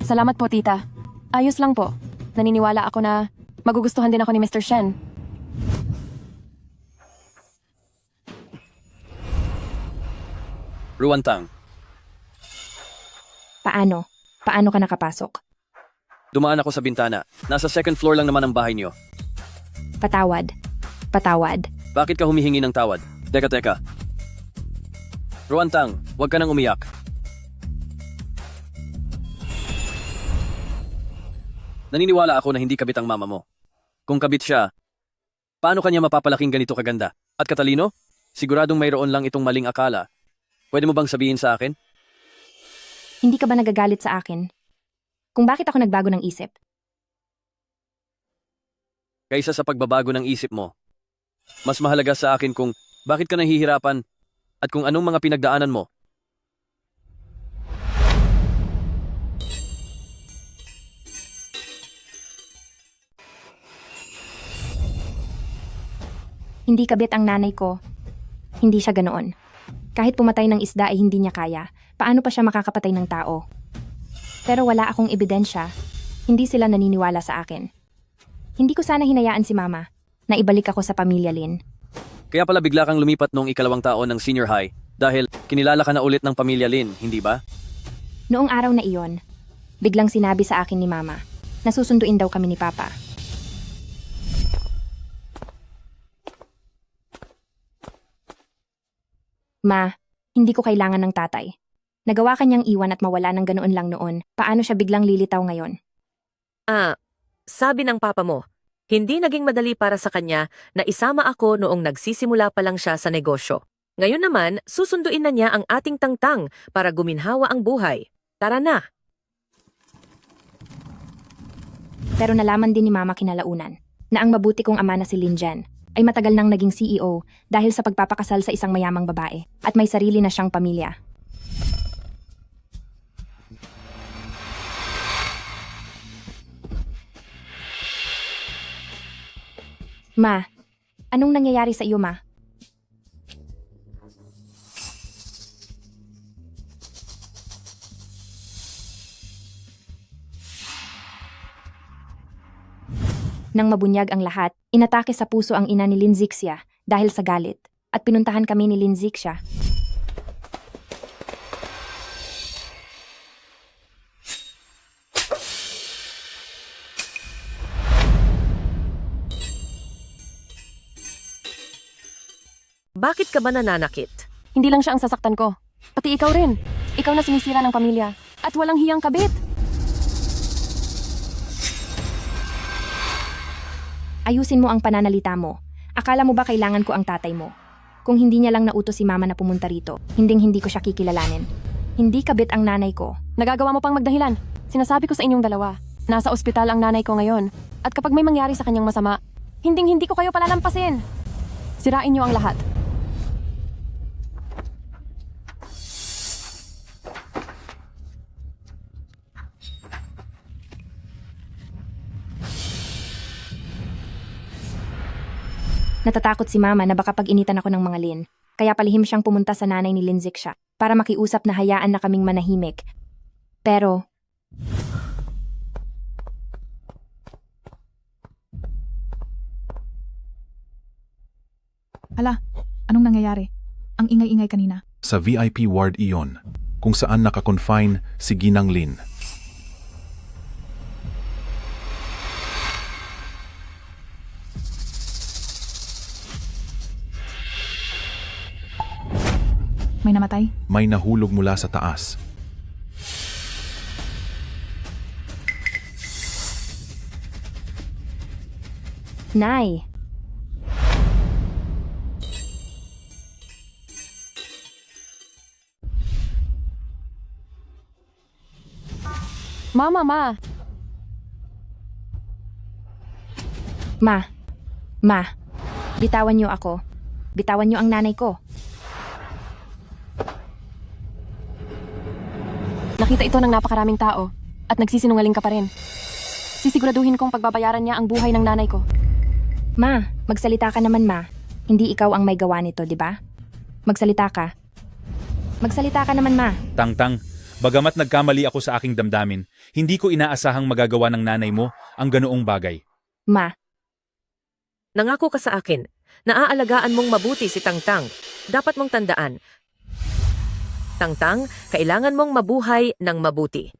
Salamat po, tita. Ayos lang po. Naniniwala ako na magugustuhan din ako ni Mr. Shen. Ruantang, Paano? Paano ka nakapasok? dumaan ako sa bintana. Nasa second floor lang naman ang bahay niyo. Patawad. Patawad. Bakit ka humihingi ng tawad? Teka. Ruantang, huwag ka nang umiyak. Naniniwala ako na hindi kabit ang mama mo. Kung kabit siya, paano kanya mapapalaking ganito kaganda? At katalino? Siguradong mayroon lang itong maling akala. Pwede mo bang sabihin sa akin? Hindi ka ba nagagalit sa akin? Kung bakit ako nagbago ng isip? Kaysa sa pagbabago ng isip mo, mas mahalaga sa akin kung bakit ka nahihirapan at kung anong mga pinagdaanan mo. Hindi kabit ang nanay ko. Hindi siya ganoon. Kahit pumatay ng isda ay hindi niya kaya. Paano pa siya makakapatay ng tao? Pero wala akong ebidensya. Hindi sila naniniwala sa akin. Hindi ko sana hinayaan si mama na ibalik ako sa pamilya Lin. Kaya pala bigla kang lumipat noong ikalawang taon ng senior high dahil kinilala ka na ulit ng pamilya Lin, hindi ba? Noong araw na iyon, biglang sinabi sa akin ni mama na susunduin daw kami ni papa. Ma, hindi ko kailangan ng tatay. Nagawa kanyang iwan at mawala ng ganoon lang noon. Paano siya biglang lilitaw ngayon? Sabi ng papa mo, hindi naging madali para sa kanya na isama ako noong nagsisimula pa lang siya sa negosyo. Ngayon naman, susunduin na niya ang ating tangtang para guminhawa ang buhay. Tara na! Pero nalaman din ni Mama kinalaunan na ang mabuti kong ama na si Lin Jen ay matagal nang naging CEO dahil sa pagpapakasal sa isang mayamang babae at may sarili na siyang pamilya. Ma, anong nangyayari sa iyo, Ma? Nang mabunyag ang lahat, inatake sa puso ang ina ni Lin Zixia dahil sa galit at pinuntahan kami ni Lin Zixia. Bakit ka ba nananakit? Hindi lang siya ang sasaktan ko. Pati ikaw rin. Ikaw na sinisira ng pamilya. At walang hiyang kabit. Ayusin mo ang pananalita mo. Akala mo ba kailangan ko ang tatay mo? Kung hindi niya lang nautos si Mama na pumunta rito, hindi ko siya kikilalanin. Hindi kabit ang nanay ko. Nagagawa mo pang magdahilan. Sinasabi ko sa inyong dalawa. Nasa ospital ang nanay ko ngayon. At kapag may mangyari sa kanyang masama, hindi ko kayo palalampasin. Sirain niyo ang lahat. Natatakot si Mama na baka pag-initan ako ng mga Lin, kaya palihim siyang pumunta sa nanay ni Lin Zixia para makiusap na hayaan na kaming manahimik. Pero, Hala, anong nangyayari? Ang ingay-ingay kanina. Sa VIP ward iyon, kung saan nakakonfine si Ginang Lin. May namatay? May nahulog mula sa taas. Nay, Ma. Ma, bitawan niyo ako. Bitawan niyo ang nanay ko. Nakita ito ng napakaraming tao at nagsisinungaling ka pa rin. Sisiguraduhin kong pagbabayaran niya ang buhay ng nanay ko. Ma, magsalita ka naman, Ma. Hindi ikaw ang may gawa nito, di ba? Magsalita ka. Magsalita ka naman, Ma. Tangtang, bagamat nagkamali ako sa aking damdamin, hindi ko inaasahang magagawa ng nanay mo ang ganoong bagay. Ma, Nangako ka sa akin na aalagaan mong mabuti si Tangtang. Dapat mong tandaan, Tangtang, kailangan mong mabuhay ng mabuti.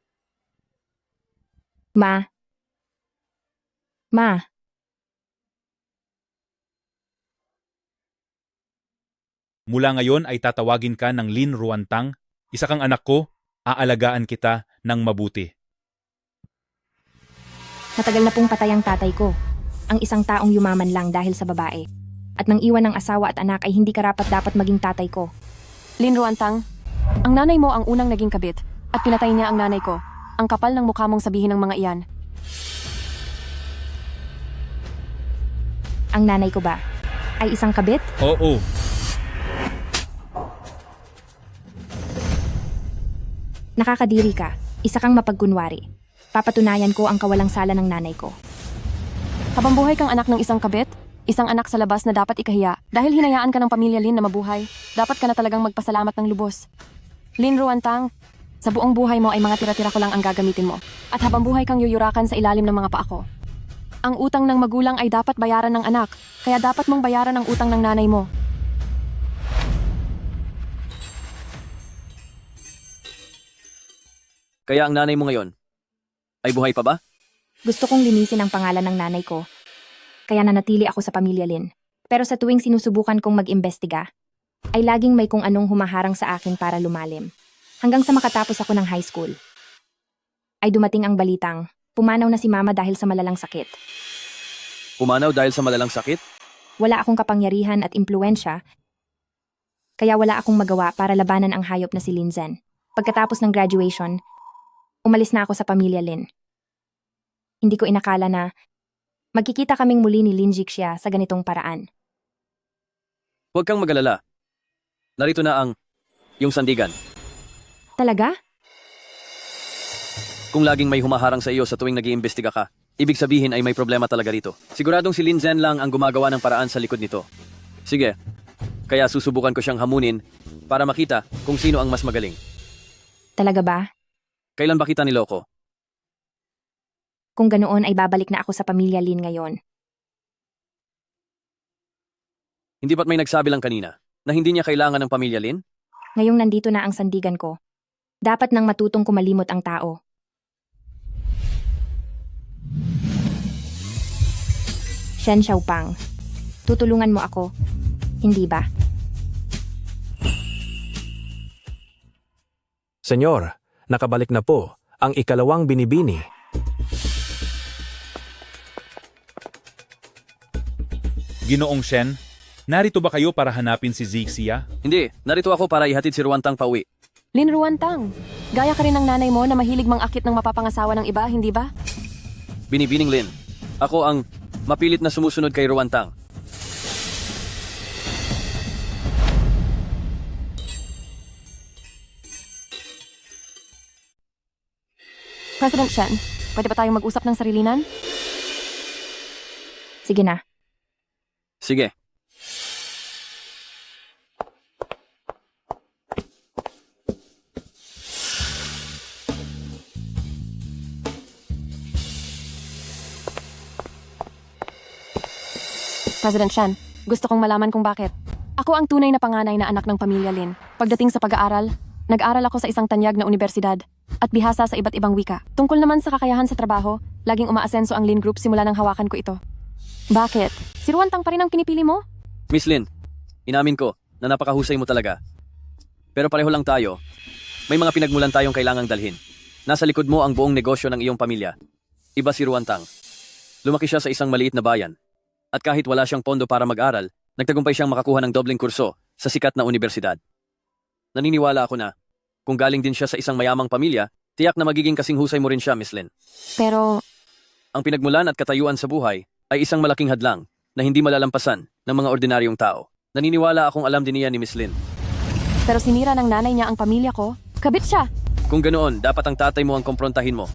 Ma. Mula ngayon ay tatawagin ka ng Lin Ruantang, isa kang anak ko, aalagaan kita ng mabuti. Matagal na pong patay ang tatay ko. Ang isang taong yumaman lang dahil sa babae. At nang iwan ng asawa at anak ay hindi karapat-dapat maging tatay ko. Lin Ruantang, ang nanay mo ang unang naging kabit at pinatay niya ang nanay ko. Ang kapal ng mukha mong sabihin ng mga iyan. Ang nanay ko ba ay isang kabit? Oo. Nakakadiri ka. Isa kang mapagkunwari. Papatunayan ko ang kawalang sala ng nanay ko. Habang buhay kang anak ng isang kabit, isang anak sa labas na dapat ikahiya. Dahil hinayaan ka ng pamilya Lin na mabuhay, dapat ka na talagang magpasalamat ng lubos. Lin Ruantang, sa buong buhay mo ay mga tira-tira ko lang ang gagamitin mo. At habang buhay kang yuyurakan sa ilalim ng mga paa ko. Ang utang ng magulang ay dapat bayaran ng anak, kaya dapat mong bayaran ang utang ng nanay mo. Kaya ang nanay mo ngayon, ay buhay pa ba? Gusto kong linisin ang pangalan ng nanay ko. Kaya nanatili ako sa pamilya Lin. Pero sa tuwing sinusubukan kong mag-imbestiga, ay laging may kung anong humaharang sa akin para lumalim. Hanggang sa makatapos ako ng high school, ay dumating ang balitang pumanaw na si mama dahil sa malalang sakit. Pumanaw dahil sa malalang sakit? Wala akong kapangyarihan at impluensya, kaya wala akong magawa para labanan ang hayop na si Linzen. Pagkatapos ng graduation, umalis na ako sa pamilya Lin. Hindi ko inakala na magkikita kaming muli ni Lin Jixia sa ganitong paraan. Huwag kang magalala. Narito na ang iyong sandigan. Talaga? Kung laging may humaharang sa iyo sa tuwing nag-iimbestiga ka, ibig sabihin ay may problema talaga rito. Siguradong si Lin Zhen lang ang gumagawa ng paraan sa likod nito. Sige, kaya susubukan ko siyang hamunin para makita kung sino ang mas magaling. Talaga ba? Kailan ba kita niloko? Kung ganoon ay babalik na ako sa pamilya Lin ngayon. Hindi ba't may nagsabi lang kanina na hindi niya kailangan ng pamilya Lin? Ngayong nandito na ang sandigan ko, dapat nang matutong kumalimot ang tao. Shen Xiaopang, tutulungan mo ako, hindi ba? Senyor, nakabalik na po ang ikalawang binibini. Ginoong Shen, narito ba kayo para hanapin si Zixia? Hindi, narito ako para ihatid si Ruantang pauwi. Lin Ruantang, gaya ka rin ng nanay mo na mahilig mangakit ng mapapangasawa ng iba, hindi ba? Binibining Lin, ako ang mapilit na sumusunod kay Ruantang. President Shen, pwede ba tayong mag-usap ng sarilinan? Sige na. Sige. President Shen, gusto kong malaman kung bakit. Ako ang tunay na panganay na anak ng pamilya Lin. Pagdating sa pag-aaral, nag-aral ako sa isang tanyag na universidad at bihasa sa iba't ibang wika. Tungkol naman sa kakayahan sa trabaho, laging umaasenso ang Lin Group simula nang hawakan ko ito. Bakit? Si Ruantang pa rin ang pinipili mo? Miss Lin, inamin ko na napakahusay mo talaga. Pero pareho lang tayo. May mga pinagmulan tayong kailangang dalhin. Nasa likod mo ang buong negosyo ng iyong pamilya. Iba si Ruantang. Lumaki siya sa isang maliit na bayan. At kahit wala siyang pondo para mag-aral, nagtagumpay siyang makakuha ng dobleng kurso sa sikat na universidad. Naniniwala ako na, kung galing din siya sa isang mayamang pamilya, tiyak na magiging kasing husay mo rin siya, Miss Lin. Pero, Ang pinagmulan at katayuan sa buhay ay isang malaking hadlang na hindi malalampasan ng mga ordinaryong tao. Naniniwala akong alam din niya ni Miss Lin. pero sinira ng nanay niya ang pamilya ko. Kabit siya. Kung ganoon, dapat ang tatay mo ang komprontahin mo.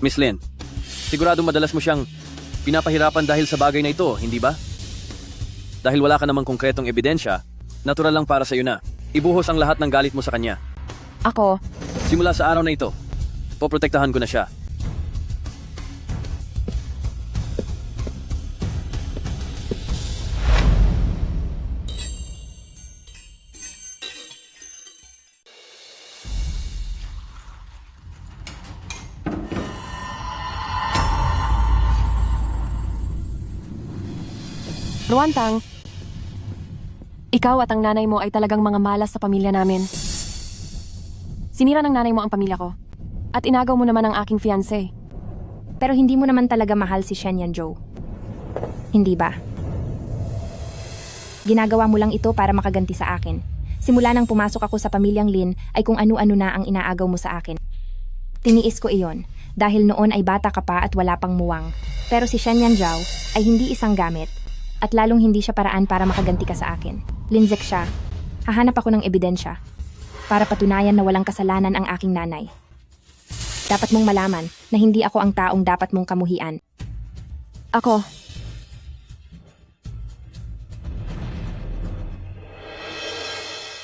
Miss Lin, sigurado madalas mo siyang pinapahirapan dahil sa bagay na ito, hindi ba? Dahil wala ka namang konkretong ebidensya, natural lang para sa iyo na ibuhos ang lahat ng galit mo sa kanya. Ako, Simula sa araw na ito, poprotektahan ko na siya. Ruantang, ikaw at ang nanay mo ay talagang mga malas sa pamilya namin. Sinira ng nanay mo ang pamilya ko. At inagaw mo naman ang aking fiancé. Pero hindi mo naman talaga mahal si Shen Yanzhou. Hindi ba? Ginagawa mo lang ito para makaganti sa akin. Simula nang pumasok ako sa pamilyang Lin ay kung ano-ano na ang inaagaw mo sa akin. Tiniis ko iyon dahil noon ay bata ka pa at wala pang muwang. Pero si Shen Yanzhou ay hindi isang gamit at lalong hindi siya paraan para makaganti ka sa akin. Linzek siya. Hahanap ako ng ebidensya para patunayan na walang kasalanan ang aking nanay. Dapat mong malaman na hindi ako ang taong dapat mong kamuhian. Ako,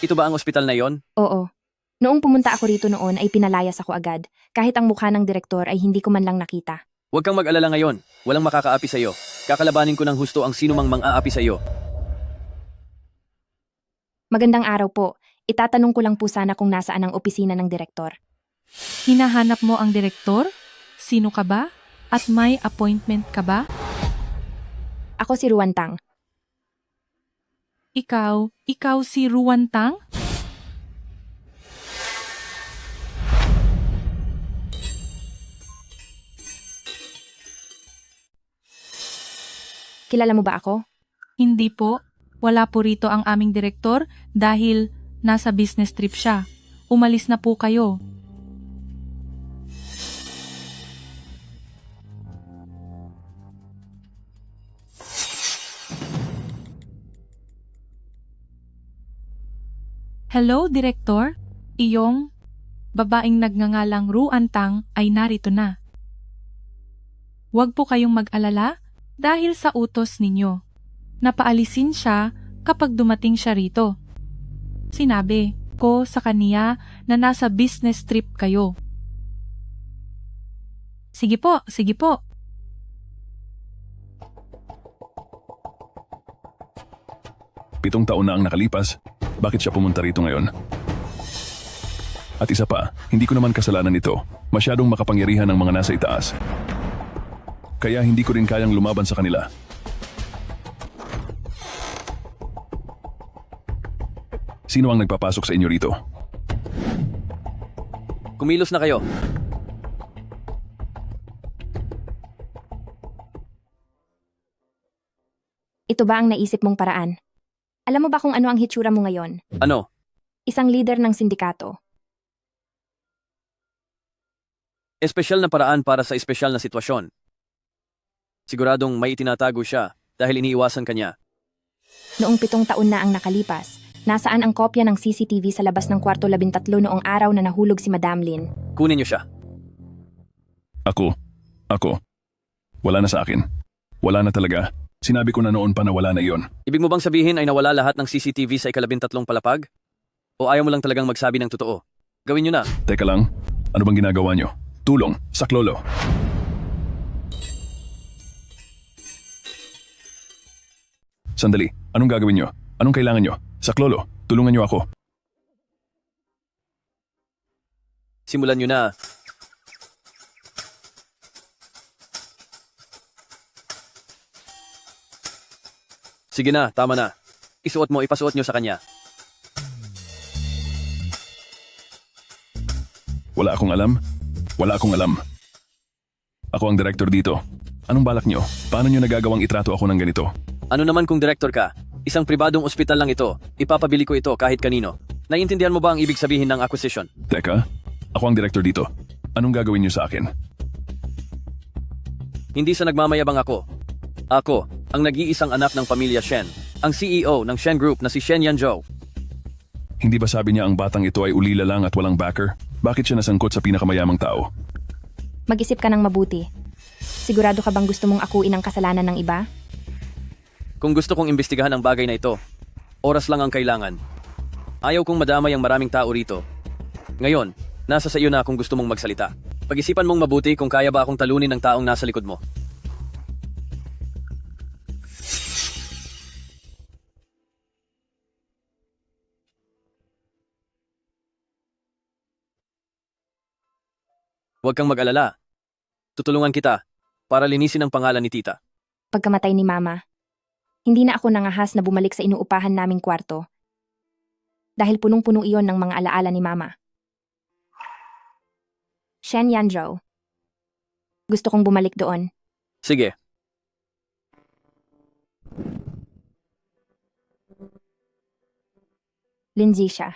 Ito ba ang ospital na yon? Oo. Noong pumunta ako rito noon ay pinalayas ako agad. Kahit ang mukha ng direktor ay hindi ko man lang nakita. Huwag kang mag-alala ngayon. Walang makakaapi sa iyo. Kakalabanin ko ng husto ang sino mang mang-aapi sa iyo. Magandang araw po. Itatanong ko lang po sana kung nasaan ang opisina ng direktor. Hinahanap mo ang direktor? Sino ka ba? At may appointment ka ba? Ako si Ruantang. Ikaw si Ruantang? Kilala mo ba ako? Hindi po. Wala po rito ang aming direktor dahil nasa business trip siya. Umalis na po kayo. Hello, Direktor. Iyong babaeng nagngangalang Ruantang ay narito na. Huwag po kayong mag-alala dahil sa utos ninyo. Napaalisin siya kapag dumating siya rito. Sinabi ko sa kaniya na nasa business trip kayo. Sige po, sige po. Pitong taon na ang nakalipas, bakit siya pumunta rito ngayon? At isa pa, hindi ko naman kasalanan ito. Masyadong makapangyarihan ng mga nasa itaas. Kaya hindi ko rin kayang lumaban sa kanila. Sino ang nagpapasok sa inyo rito? Kumilos na kayo. Ito ba ang naisip mong paraan? Alam mo ba kung ano ang hitsura mo ngayon? Ano? Isang leader ng sindikato. Espesyal na paraan para sa espesyal na sitwasyon. Siguradong may itinatago siya dahil iniiwasan kanya. Noong 7 taon na ang nakalipas, nasaan ang kopya ng CCTV sa labas ng kwarto 13 noong araw na nahulog si Madam Lin? Kunin niyo siya. Ako. Wala na sa akin. Wala na talaga. Sinabi ko na noon pa na wala na iyon. Ibig mo bang sabihin ay nawala lahat ng CCTV sa ika-13 palapag? O ayaw mo lang talagang magsabi ng totoo? Gawin niyo na. Teka lang, ano bang ginagawa niyo? Tulong, saklolo. Sandali, anong gagawin niyo? Anong kailangan niyo? Saklolo, tulungan niyo ako. Simulan niyo na. Sige na, tama na. Ipasuot niyo sa kanya. Wala akong alam. Ako ang direktor dito. Anong balak niyo? Paano niyo nagagawang itrato ako ng ganito? Ano naman kung direktor ka? Isang pribadong ospital lang ito. Ipapabili ko ito kahit kanino. Naiintindihan mo ba ang ibig sabihin ng acquisition? Teka, ako ang direktor dito. Anong gagawin niyo sa akin? Hindi sa nagmamayabang ako. Ako, ang nag-iisang anak ng pamilya Shen. Ang CEO ng Shen Group na si Shen Yanzhou. Hindi ba sabi niya ang batang ito ay ulila lang at walang backer? Bakit siya nasangkot sa pinakamayamang tao? Mag-isip ka ng mabuti. Sigurado ka bang gusto mong akuin ang kasalanan ng iba? Kung gusto kong imbestigahan ang bagay na ito, oras lang ang kailangan. Ayaw kong madamay ang maraming tao rito. Ngayon, nasa sa iyo na kung gusto mong magsalita. Pag-isipan mong mabuti kung kaya ba akong talunin ng taong nasa likod mo. Huwag kang mag-alala. Tutulungan kita para linisin ang pangalan ni tita. Pagkamatay ni Mama, hindi na ako nangahas na bumalik sa inuupahan naming kwarto. Dahil punong-puno iyon ng mga alaala ni Mama. Shen Yanzhou. Gusto kong bumalik doon. Sige. Lindsay siya.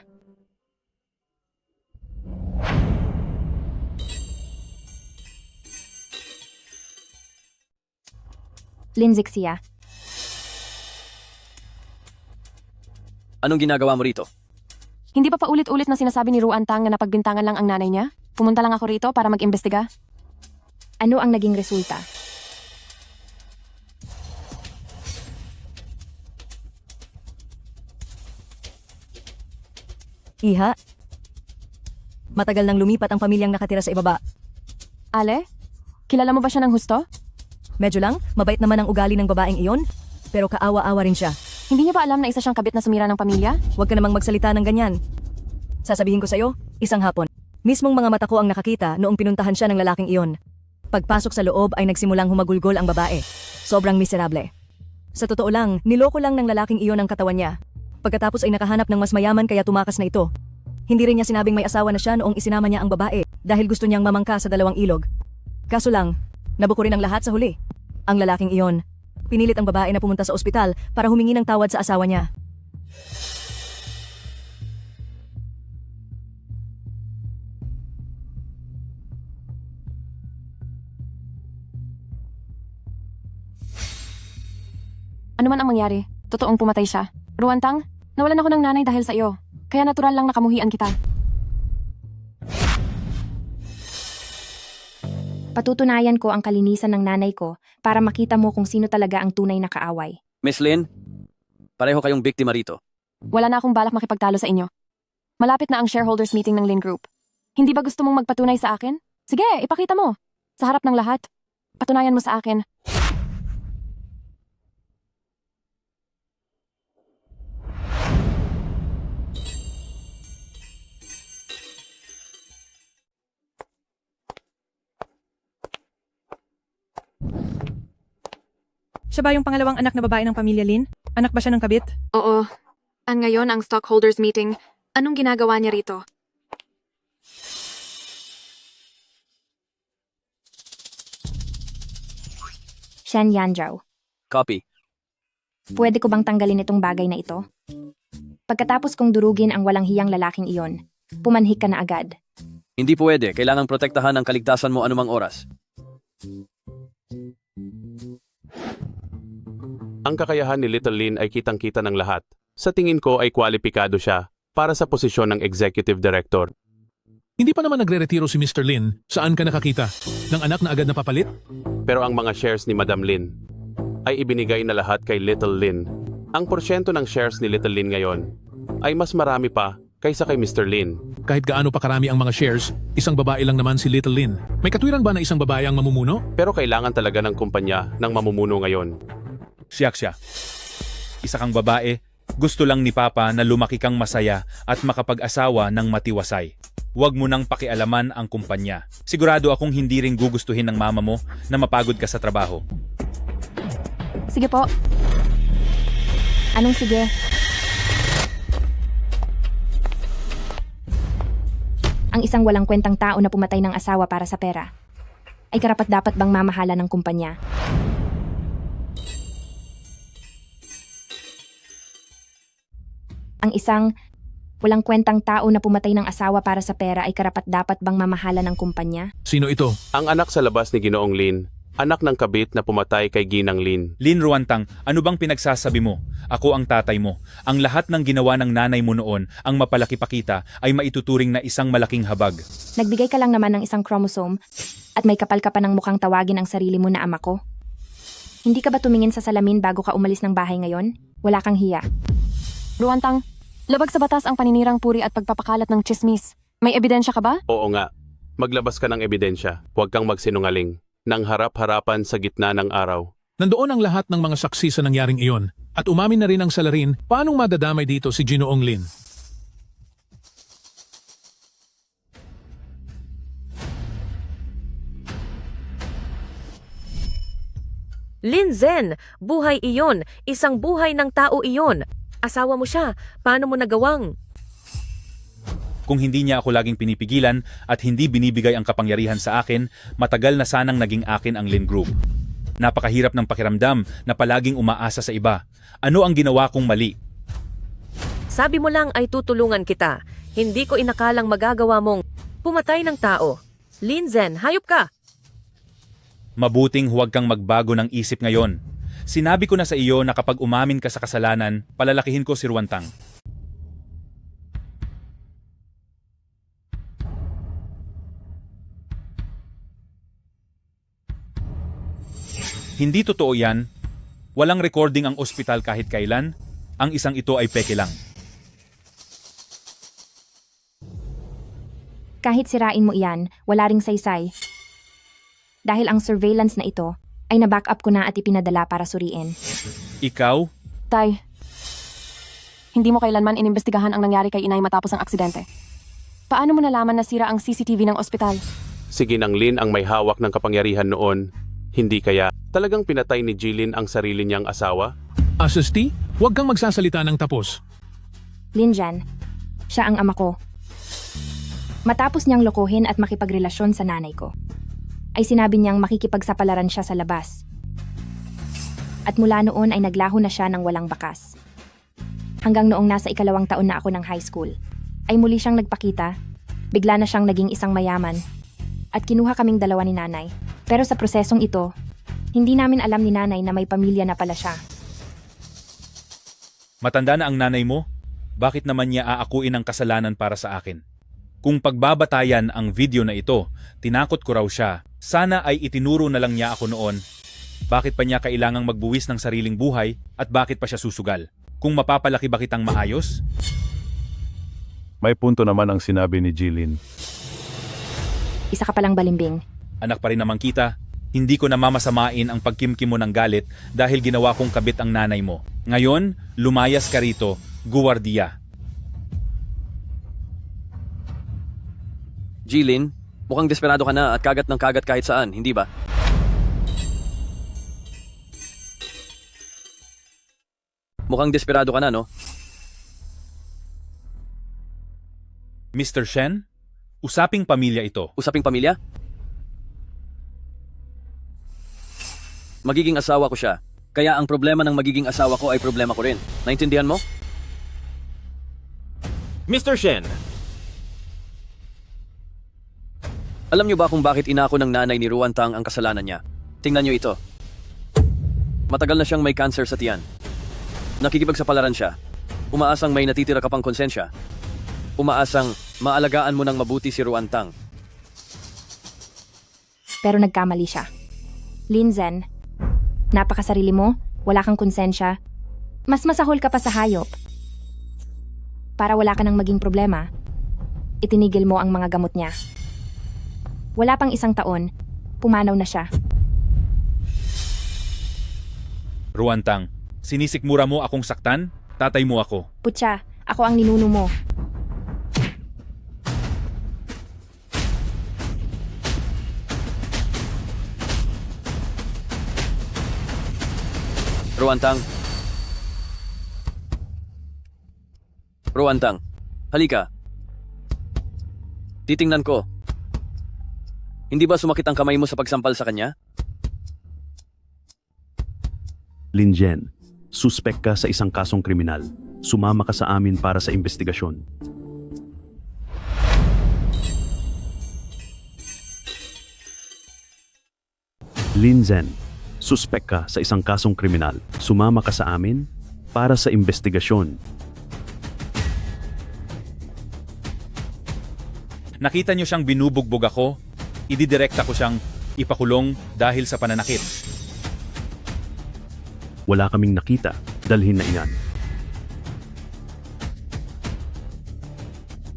Linzixia. Anong ginagawa mo rito? Hindi pa paulit-ulit na sinasabi ni Ruantang na napagbintangan lang ang nanay niya? Pumunta lang ako rito para mag-imbestiga. Ano ang naging resulta? Iha, matagal nang lumipat ang pamilyang nakatira sa ibaba. Ale, kilala mo ba siya ng husto? Medyo lang, mabait naman ang ugali ng babaeng iyon, pero kaawa-awa rin siya. Hindi niya ba alam na isa siyang kabit na sumira ng pamilya? Huwag ka namang magsalita ng ganyan. Sasabihin ko sa'yo, isang hapon. Mismong mga mata ko ang nakakita noong pinuntahan siya ng lalaking iyon. Pagpasok sa loob ay nagsimulang humagulgol ang babae. Sobrang miserable. Sa totoo lang, niloko lang ng lalaking iyon ang katawan niya. Pagkatapos ay nakahanap ng mas mayaman kaya tumakas na ito. Hindi rin niya sinabing may asawa na siya noong isinama niya ang babae dahil gusto niyang mamangka sa 2 ilog. Kaso lang, nabuko rin ang lahat sa huli. Ang lalaking iyon, Pinilit ang babae na pumunta sa ospital para humingi ng tawad sa asawa niya. Ano man ang mangyari, totoong pumatay siya. Ruantang, nawalan ako ng nanay dahil sa iyo. Kaya natural lang nakamuhian kita. Patutunayan ko ang kalinisan ng nanay ko para makita mo kung sino talaga ang tunay na kaaway. Miss Lynn, pareho kayong biktima rito. Wala na akong balak makipagtalo sa inyo. Malapit na ang shareholders meeting ng Lin Group. Hindi ba gusto mong magpatunay sa akin? Sige, ipakita mo. Sa harap ng lahat. Patunayan mo sa akin. Siya ba yung pangalawang anak na babae ng pamilya Lin? Anak ba siya ng kabit? Oo. Ang ngayon ang stockholders meeting. Anong ginagawa niya rito? Shen Yanzhou, Copy. pwede ko bang tanggalin itong bagay na ito? Pagkatapos kong durugin ang walang hiyang lalaking iyon, pumanhik ka na agad. Hindi pwede. Kailangang protektahan ang kaligtasan mo anumang oras. Ang kakayahan ni Little Lin ay kitang-kita ng lahat. Sa tingin ko ay kwalipikado siya para sa posisyon ng Executive Director. Hindi pa naman nagre-retiro si Mr. Lin. Saan ka nakakita? Ng anak na agad na papalit? Pero ang mga shares ni Madam Lin ay ibinigay na lahat kay Little Lin. Ang porsyento ng shares ni Little Lin ngayon ay mas marami pa kaysa kay Mr. Lin. Kahit gaano pa karami ang mga shares, isang babae lang naman si Little Lin. May katwiran ba na isang babae ang mamumuno? Pero kailangan talaga ng kumpanya ng mamumuno ngayon. Siya. Isa kang babae, gusto lang ni Papa na lumaki kang masaya at makapag-asawa ng matiwasay. Huwag mo nang pakialaman ang kumpanya. Sigurado akong hindi rin gugustuhin ng mama mo na mapagod ka sa trabaho. Sige po. Anong sige? Ang isang walang kwentang tao na pumatay ng asawa para sa pera ay karapat-dapat bang mamahala ng kumpanya? Ang isang walang kwentang tao na pumatay ng asawa para sa pera ay karapat-dapat bang mamahala ng kumpanya? Sino ito? Ang anak sa labas ni Ginoong Lin, anak ng kabit na pumatay kay Ginang Lin. Lin Ruantang, ano bang pinagsasabi mo? Ako ang tatay mo. Ang lahat ng ginawa ng nanay mo noon, ang mapalaki pa kita, ay maituturing na isang malaking habag. Nagbigay ka lang naman ng isang chromosome at may kapal ka pa ng mukhang tawagin ang sarili mo na ama ko. Hindi ka ba tumingin sa salamin bago ka umalis ng bahay ngayon? Wala kang hiya. Ruantang, labag sa batas ang paninirang puri at pagpapakalat ng chismis. May ebidensya ka ba? Oo nga. Maglabas ka ng ebidensya. Huwag kang magsinungaling. Nang harap-harapan sa gitna ng araw. Nandoon ang lahat ng mga saksi sa nangyaring iyon. At umamin na rin ang salarin, paanong madadamay dito si Ginoong Lin? Lin Zhen, buhay iyon. Isang buhay ng tao iyon. Asawa mo siya. Paano mo nagawang? Kung hindi niya ako laging pinipigilan at hindi binibigay ang kapangyarihan sa akin, matagal na sanang naging akin ang Lin Group. Napakahirap ng pakiramdam na palaging umaasa sa iba. Ano ang ginawa kong mali? Sabi mo lang ay tutulungan kita. Hindi ko inakalang magagawa mong pumatay ng tao. Lin Zhen, hayop ka! Mabuting huwag kang magbago ng isip ngayon. Sinabi ko na sa iyo na kapag umamin ka sa kasalanan, palalakihin ko si Ruantang. Hindi totoo yan. Walang recording ang ospital kahit kailan. Ang isang ito ay peke lang. Kahit sirain mo iyan, wala ring saysay. Dahil ang surveillance na ito ay na-backup ko na at ipinadala para suriin. Ikaw? Tay, hindi mo kailanman inimbestigahan ang nangyari kay inay matapos ang aksidente. Paano mo nalaman na sira ang CCTV ng ospital? Si Ginang Lin ang may hawak ng kapangyarihan noon. Hindi kaya talagang pinatay ni Jilin ang sarili niyang asawa? Asusti, huwag kang magsasalita ng tapos. Lin Zhen, siya ang ama ko. Matapos niyang lokohin at makipagrelasyon sa nanay ko, ay sinabi niyang makikipagsapalaran siya sa labas. At mula noon ay naglaho na siya ng walang bakas. Hanggang noong nasa 2 taon na ako ng high school, ay muli siyang nagpakita. Bigla na siyang naging isang mayaman. At kinuha kaming dalawa ni nanay. Pero sa prosesong ito, hindi namin alam ni nanay na may pamilya na pala siya. Matanda na ang nanay mo? Bakit naman niya aakuin ang kasalanan para sa akin? Kung pagbabatayan ang video na ito, tinakot ko raw siya. Sana ay itinuro na lang niya ako noon. Bakit pa niya kailangang magbuwis ng sariling buhay at bakit pa siya susugal? Kung mapapalaki ba kitang maayos? May punto naman ang sinabi ni Jilin. Isa ka palang balimbing. Anak pa rin naman kita. Hindi ko namamasamain ang pagkimkim mo ng galit dahil ginawa kong kabit ang nanay mo. Ngayon, lumayas ka rito, guwardiya. Jilin, mukhang desperado ka na at kagat ng kagat kahit saan, hindi ba? Mukhang desperado ka na, no? Mr. Shen, usaping pamilya ito. Usaping pamilya? Magiging asawa ko siya. Kaya ang problema ng magiging asawa ko ay problema ko rin. Naintindihan mo? Mr. Shen, Alam niyo ba kung bakit inako ng nanay ni Ruan Tang ang kasalanan niya? Tingnan niyo ito. Matagal na siyang may cancer sa tiyan. Nakikipagsapalaran siya. Umaasang may natitira ka pang konsensya. Umaasang maalagaan mo ng mabuti si Ruan Tang. Pero nagkamali siya. Linzen, napakasarili mo, wala kang konsensya. Mas masahol ka pa sa hayop. Para wala ka nang maging problema, itinigil mo ang mga gamot niya. Wala pang 1 taon, pumanaw na siya. Ruan Tang, sinisikmura mo akong saktan? Tatay mo ako. Putya, ako ang ninuno mo. Ruan Tang. Ruan Tang, halika. Titingnan ko. Hindi ba sumakit ang kamay mo sa pagsampal sa kanya? Linjen, suspek ka sa isang kasong kriminal. Sumama ka sa amin para sa investigasyon. Linzen, suspek ka sa isang kasong kriminal. Sumama ka sa amin para sa investigasyon. Nakita niyo siyang binubugbog ako? Ididirekta ko siyang ipakulong dahil sa pananakit. Wala kaming nakita, dalhin na iyan.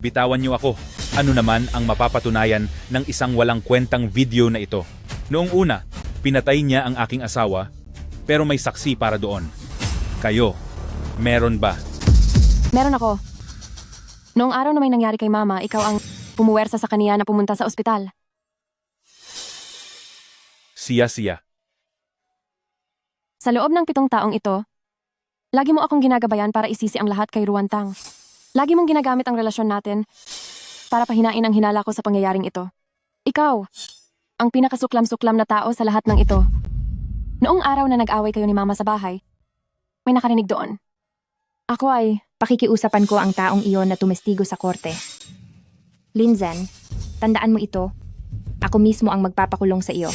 Bitawan niyo ako. Ano naman ang mapapatunayan ng isang walang kwentang video na ito? Noong una, pinatay niya ang aking asawa, pero may saksi para doon. Kayo, meron ba? Meron ako. Noong araw na may nangyari kay Mama, ikaw ang pumuwersa sa kaniya na pumunta sa ospital. Siya. Sa loob ng 7 taong ito, lagi mo akong ginagabayan para isisi ang lahat kay Ruan Tang. Lagi mong ginagamit ang relasyon natin para pahinain ang hinala ko sa pangyayaring ito. Ikaw, ang pinakasuklam-suklam na tao sa lahat ng ito. Noong araw na nag-away kayo ni Mama sa bahay, may nakarinig doon. Ako ay... Pakikiusapan ko ang taong iyon na tumestigo sa korte. Linzen, tandaan mo ito. Ako mismo ang magpapakulong sa iyo.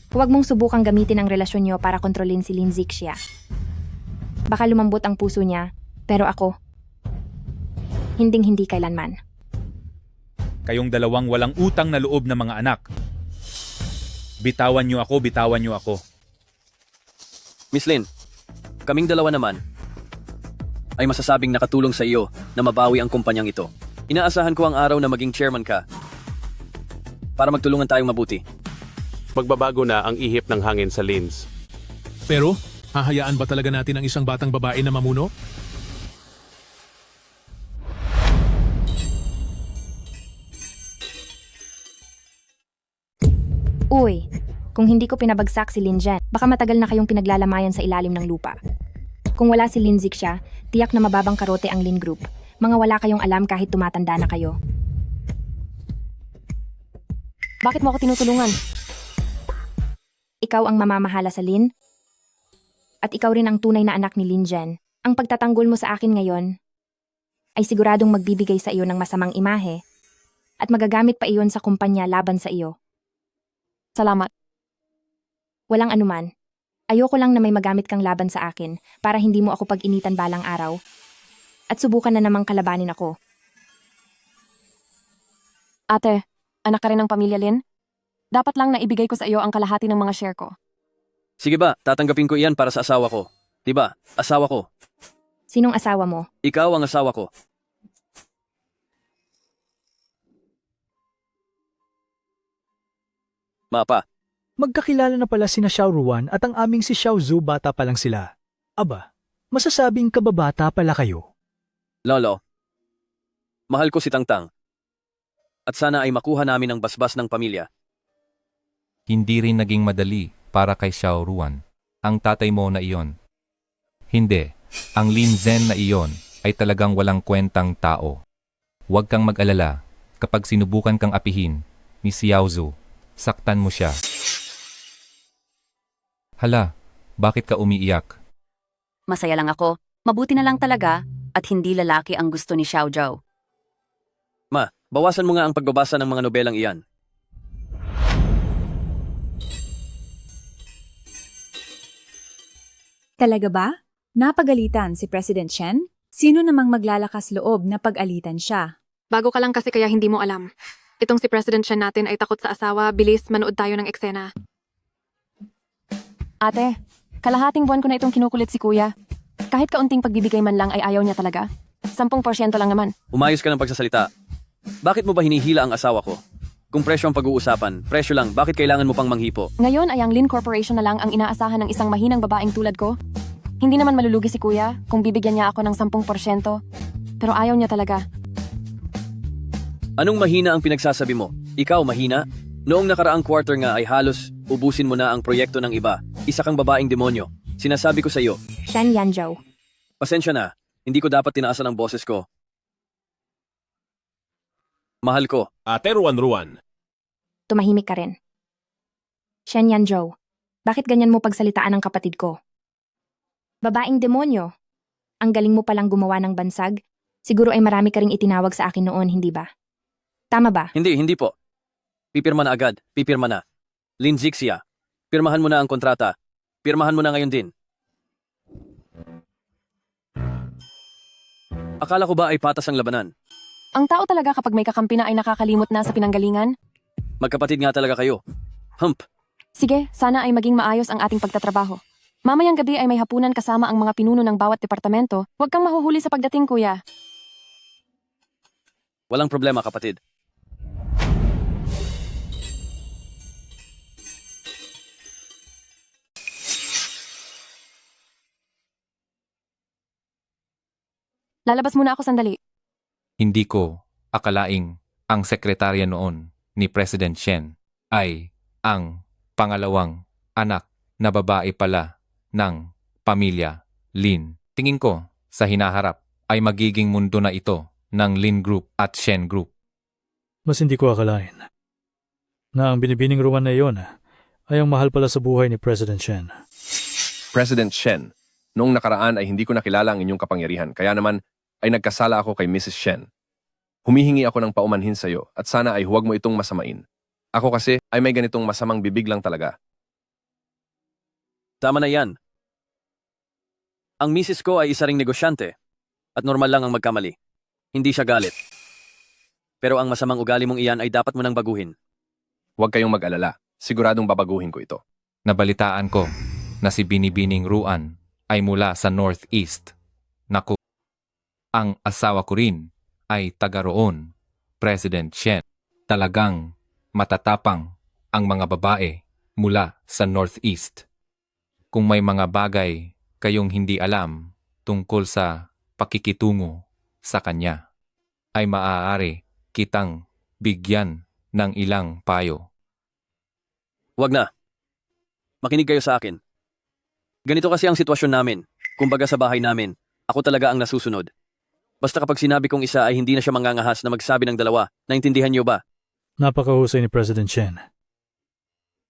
Huwag mong subukang gamitin ang relasyon niyo para kontrolin si Lin Zixia. Baka lumambot ang puso niya, pero ako, hinding-hindi kailanman. Kayong dalawang walang utang na loob na mga anak. Bitawan niyo ako. Miss Lin, kaming dalawa naman ay masasabing nakatulong sa iyo na mabawi ang kumpanyang ito. Inaasahan ko ang araw na maging chairman ka para magtulungan tayong mabuti. Magbabago na ang ihip ng hangin sa Lins. Pero, hahayaan ba talaga natin ang isang batang babae na mamuno? Uy, kung hindi ko pinabagsak si Linjen, baka matagal na kayong pinaglalamayan sa ilalim ng lupa. Kung wala si Lin Zixia, tiyak na mababang karote ang Lin Group. Mga wala kayong alam kahit tumatanda na kayo. Bakit mo ako tinutulungan? Ikaw ang mamamahala sa Lin? At ikaw rin ang tunay na anak ni Lin Zhen. Ang pagtatanggol mo sa akin ngayon ay siguradong magbibigay sa iyo ng masamang imahe at magagamit pa iyon sa kumpanya laban sa iyo. Salamat. Walang anuman. Ayoko lang na may magamit kang laban sa akin para hindi mo ako pag-initan balang araw at subukan na namang kalabanin ako. Ate, anak ka rin ng pamilya Lin? Dapat lang na ibigay ko sa iyo ang kalahati ng mga share ko. Sige ba, tatanggapin ko iyan para sa asawa ko. Diba, asawa ko. Sinong asawa mo? Ikaw ang asawa ko. Mapa. Magkakilala na pala sina Xiao Ruan at ang aming si Xiao Zhu, bata pa lang sila. Aba, masasabing kababata pala kayo. Lolo, mahal ko si Tangtang. At sana ay makuha namin ang basbas ng pamilya. Hindi rin naging madali para kay Xiao Ruan, ang tatay mo na iyon. Hindi, ang Lin Zhen na iyon ay talagang walang kwentang tao. Huwag kang mag-alala, kapag sinubukan kang apihin ni Xiao Zhu, saktan mo siya. Hala, bakit ka umiiyak? Masaya lang ako. Mabuti na lang talaga at hindi lalaki ang gusto ni Xiao Zhao. Ma, bawasan mo nga ang pagbabasa ng mga nobelang iyan. Talaga ba? Napagalitan si President Shen? Sino namang maglalakas loob na pag-alitan siya? Bago ka lang kasi kaya hindi mo alam. Itong si President Shen natin ay takot sa asawa, bilis manood tayo ng eksena. Ate, kalahating buwan ko na itong kinukulit si kuya. Kahit kaunting pagbibigay man lang ay ayaw niya talaga. 10% lang naman. Umayos ka ng pagsasalita. Bakit mo ba hinihila ang asawa ko? Kung presyo ang pag-uusapan, presyo lang, bakit kailangan mo pang manghipo? Ngayon ay ang Lin Corporation na lang ang inaasahan ng isang mahinang babaeng tulad ko. Hindi naman malulugi si kuya kung bibigyan niya ako ng 10%. Pero ayaw niya talaga. Anong mahina ang pinagsasabi mo? Ikaw mahina? Noong nakaraang quarter nga ay halos ubusin mo na ang proyekto ng iba. Isa kang babaeng demonyo. Sinasabi ko sa iyo. Shen Yanzhou. Pasensya na, hindi ko dapat tinaasan ang boses ko. Mahal ko. Ate Ruan. Tumahimik ka rin. Shen Yanzhou, bakit ganyan mo pagsalitaan ng kapatid ko? Babaeng demonyo. Ang galing mo palang gumawa ng bansag. Siguro ay marami ka ring itinawag sa akin noon, hindi ba? Tama ba? Hindi po. Pipirma na agad, pipirma na. Lin Zixia, pirmahan mo na ang kontrata. Pirmahan mo na ngayon din. Akala ko ba ay patas ang labanan? Ang tao talaga kapag may kakampi na ay nakakalimot na sa pinanggalingan? Magkapatid nga talaga kayo. Hump. Sige, sana ay maging maayos ang ating pagtatrabaho. Mamayang gabi ay may hapunan kasama ang mga pinuno ng bawat departamento. Huwag kang mahuhuli sa pagdating, kuya. Walang problema, kapatid. Lalabas muna ako sandali. Hindi ko akalaing ang sekretarya noon ni President Shen ay ang pangalawang anak na babae pala ng pamilya Lin. Tingin ko sa hinaharap ay magiging mundo na ito ng Lin Group at Shen Group. Mas hindi ko akalain na ang binibining Ruan na iyon ay ang mahal pala sa buhay ni President Shen. President Shen, noong nakaraan ay hindi ko nakilala ang inyong kapangyarihan, kaya naman ay nagkasala ako kay Mrs. Shen. Humihingi ako ng paumanhin sa iyo at sana ay huwag mo itong masamain. Ako kasi ay may ganitong masamang bibig lang talaga. Tama na yan. Ang misis ko ay isa ring negosyante at normal lang ang magkamali. Hindi siya galit. Pero ang masamang ugali mong iyan ay dapat mo nang baguhin. Huwag kayong mag-alala. Siguradong babaguhin ko ito. Nabalitaan ko na si Binibining Ruan ay mula sa Northeast. Naku, ang asawa ko rin ay taga roon, President Shen. Talagang matatapang ang mga babae mula sa Northeast. Kung may mga bagay kayong hindi alam tungkol sa pakikitungo sa kanya, ay maaari kitang bigyan ng ilang payo. Wag na. Makinig kayo sa akin. Ganito kasi ang sitwasyon namin. Kumbaga sa bahay namin, ako talaga ang nasusunod. Basta kapag sinabi kong isa ay hindi na siya mangangahas na magsabi ng dalawa. Naintindihan niyo ba? Napakahusay ni President Shen.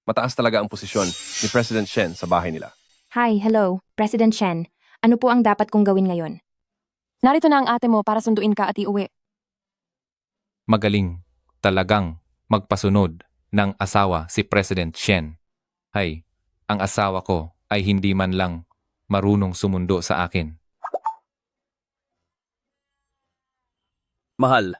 Mataas talaga ang posisyon ni President Shen sa bahay nila. Hi, hello, President Shen. Ano po ang dapat kong gawin ngayon? Narito na ang ate mo para sunduin ka at iuwi. Magaling talagang magpasunod ng asawa si President Shen. Hay, ang asawa ko ay hindi man lang marunong sumundo sa akin. Mahal,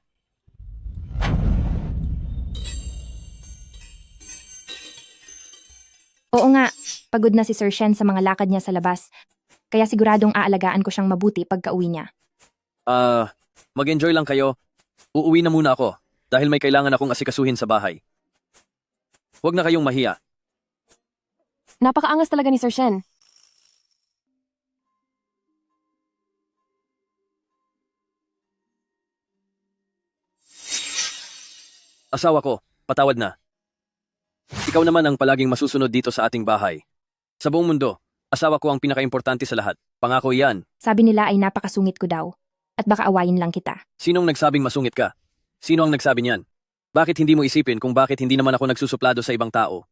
Oo nga, pagod na si Sir Shen sa mga lakad niya sa labas. Kaya siguradong aalagaan ko siyang mabuti pagka-uwi niya. mag-enjoy lang kayo. Uuwi na muna ako dahil may kailangan akong asikasuhin sa bahay. Huwag na kayong mahiya. Napakaangas talaga ni Sir Shen. Asawa ko, patawad na. Ikaw naman ang palaging masusunod dito sa ating bahay. Sa buong mundo, asawa ko ang pinakaimportante sa lahat. Pangako yan. Sabi nila ay napakasungit ko daw. At baka awayin lang kita. Sinong nagsabing masungit ka? Sino ang nagsabi niyan? Bakit hindi mo isipin kung bakit hindi naman ako nagsusuplado sa ibang tao?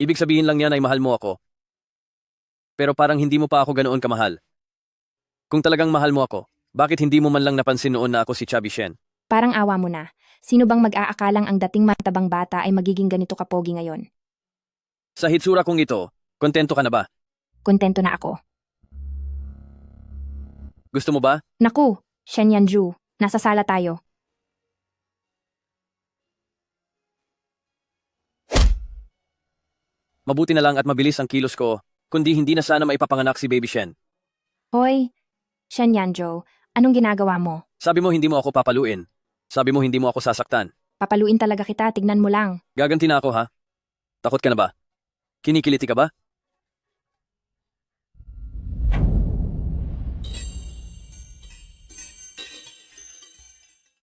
Ibig sabihin lang niyan ay mahal mo ako. Pero parang hindi mo pa ako ganoon kamahal. Kung talagang mahal mo ako, bakit hindi mo man lang napansin noon na ako si Chubby Shen? Parang awa mo na. Sino bang mag-aakalang ang dating matabang bata ay magiging ganito kapogi ngayon? Sa hitsura kong ito, kontento ka na ba? Kontento na ako. Gusto mo ba? Naku, Shen Yanju, nasa sala tayo. Mabuti na lang at mabilis ang kilos ko, kundi hindi na sana maipapanganak si Baby Shen. Hoy, Shen Yanjo, anong ginagawa mo? Sabi mo hindi mo ako papaluin. Sabi mo hindi mo ako sasaktan. Papaluin talaga kita, tignan mo lang. Gaganti na ako ha? Takot ka na ba? Kinikiliti ka ba?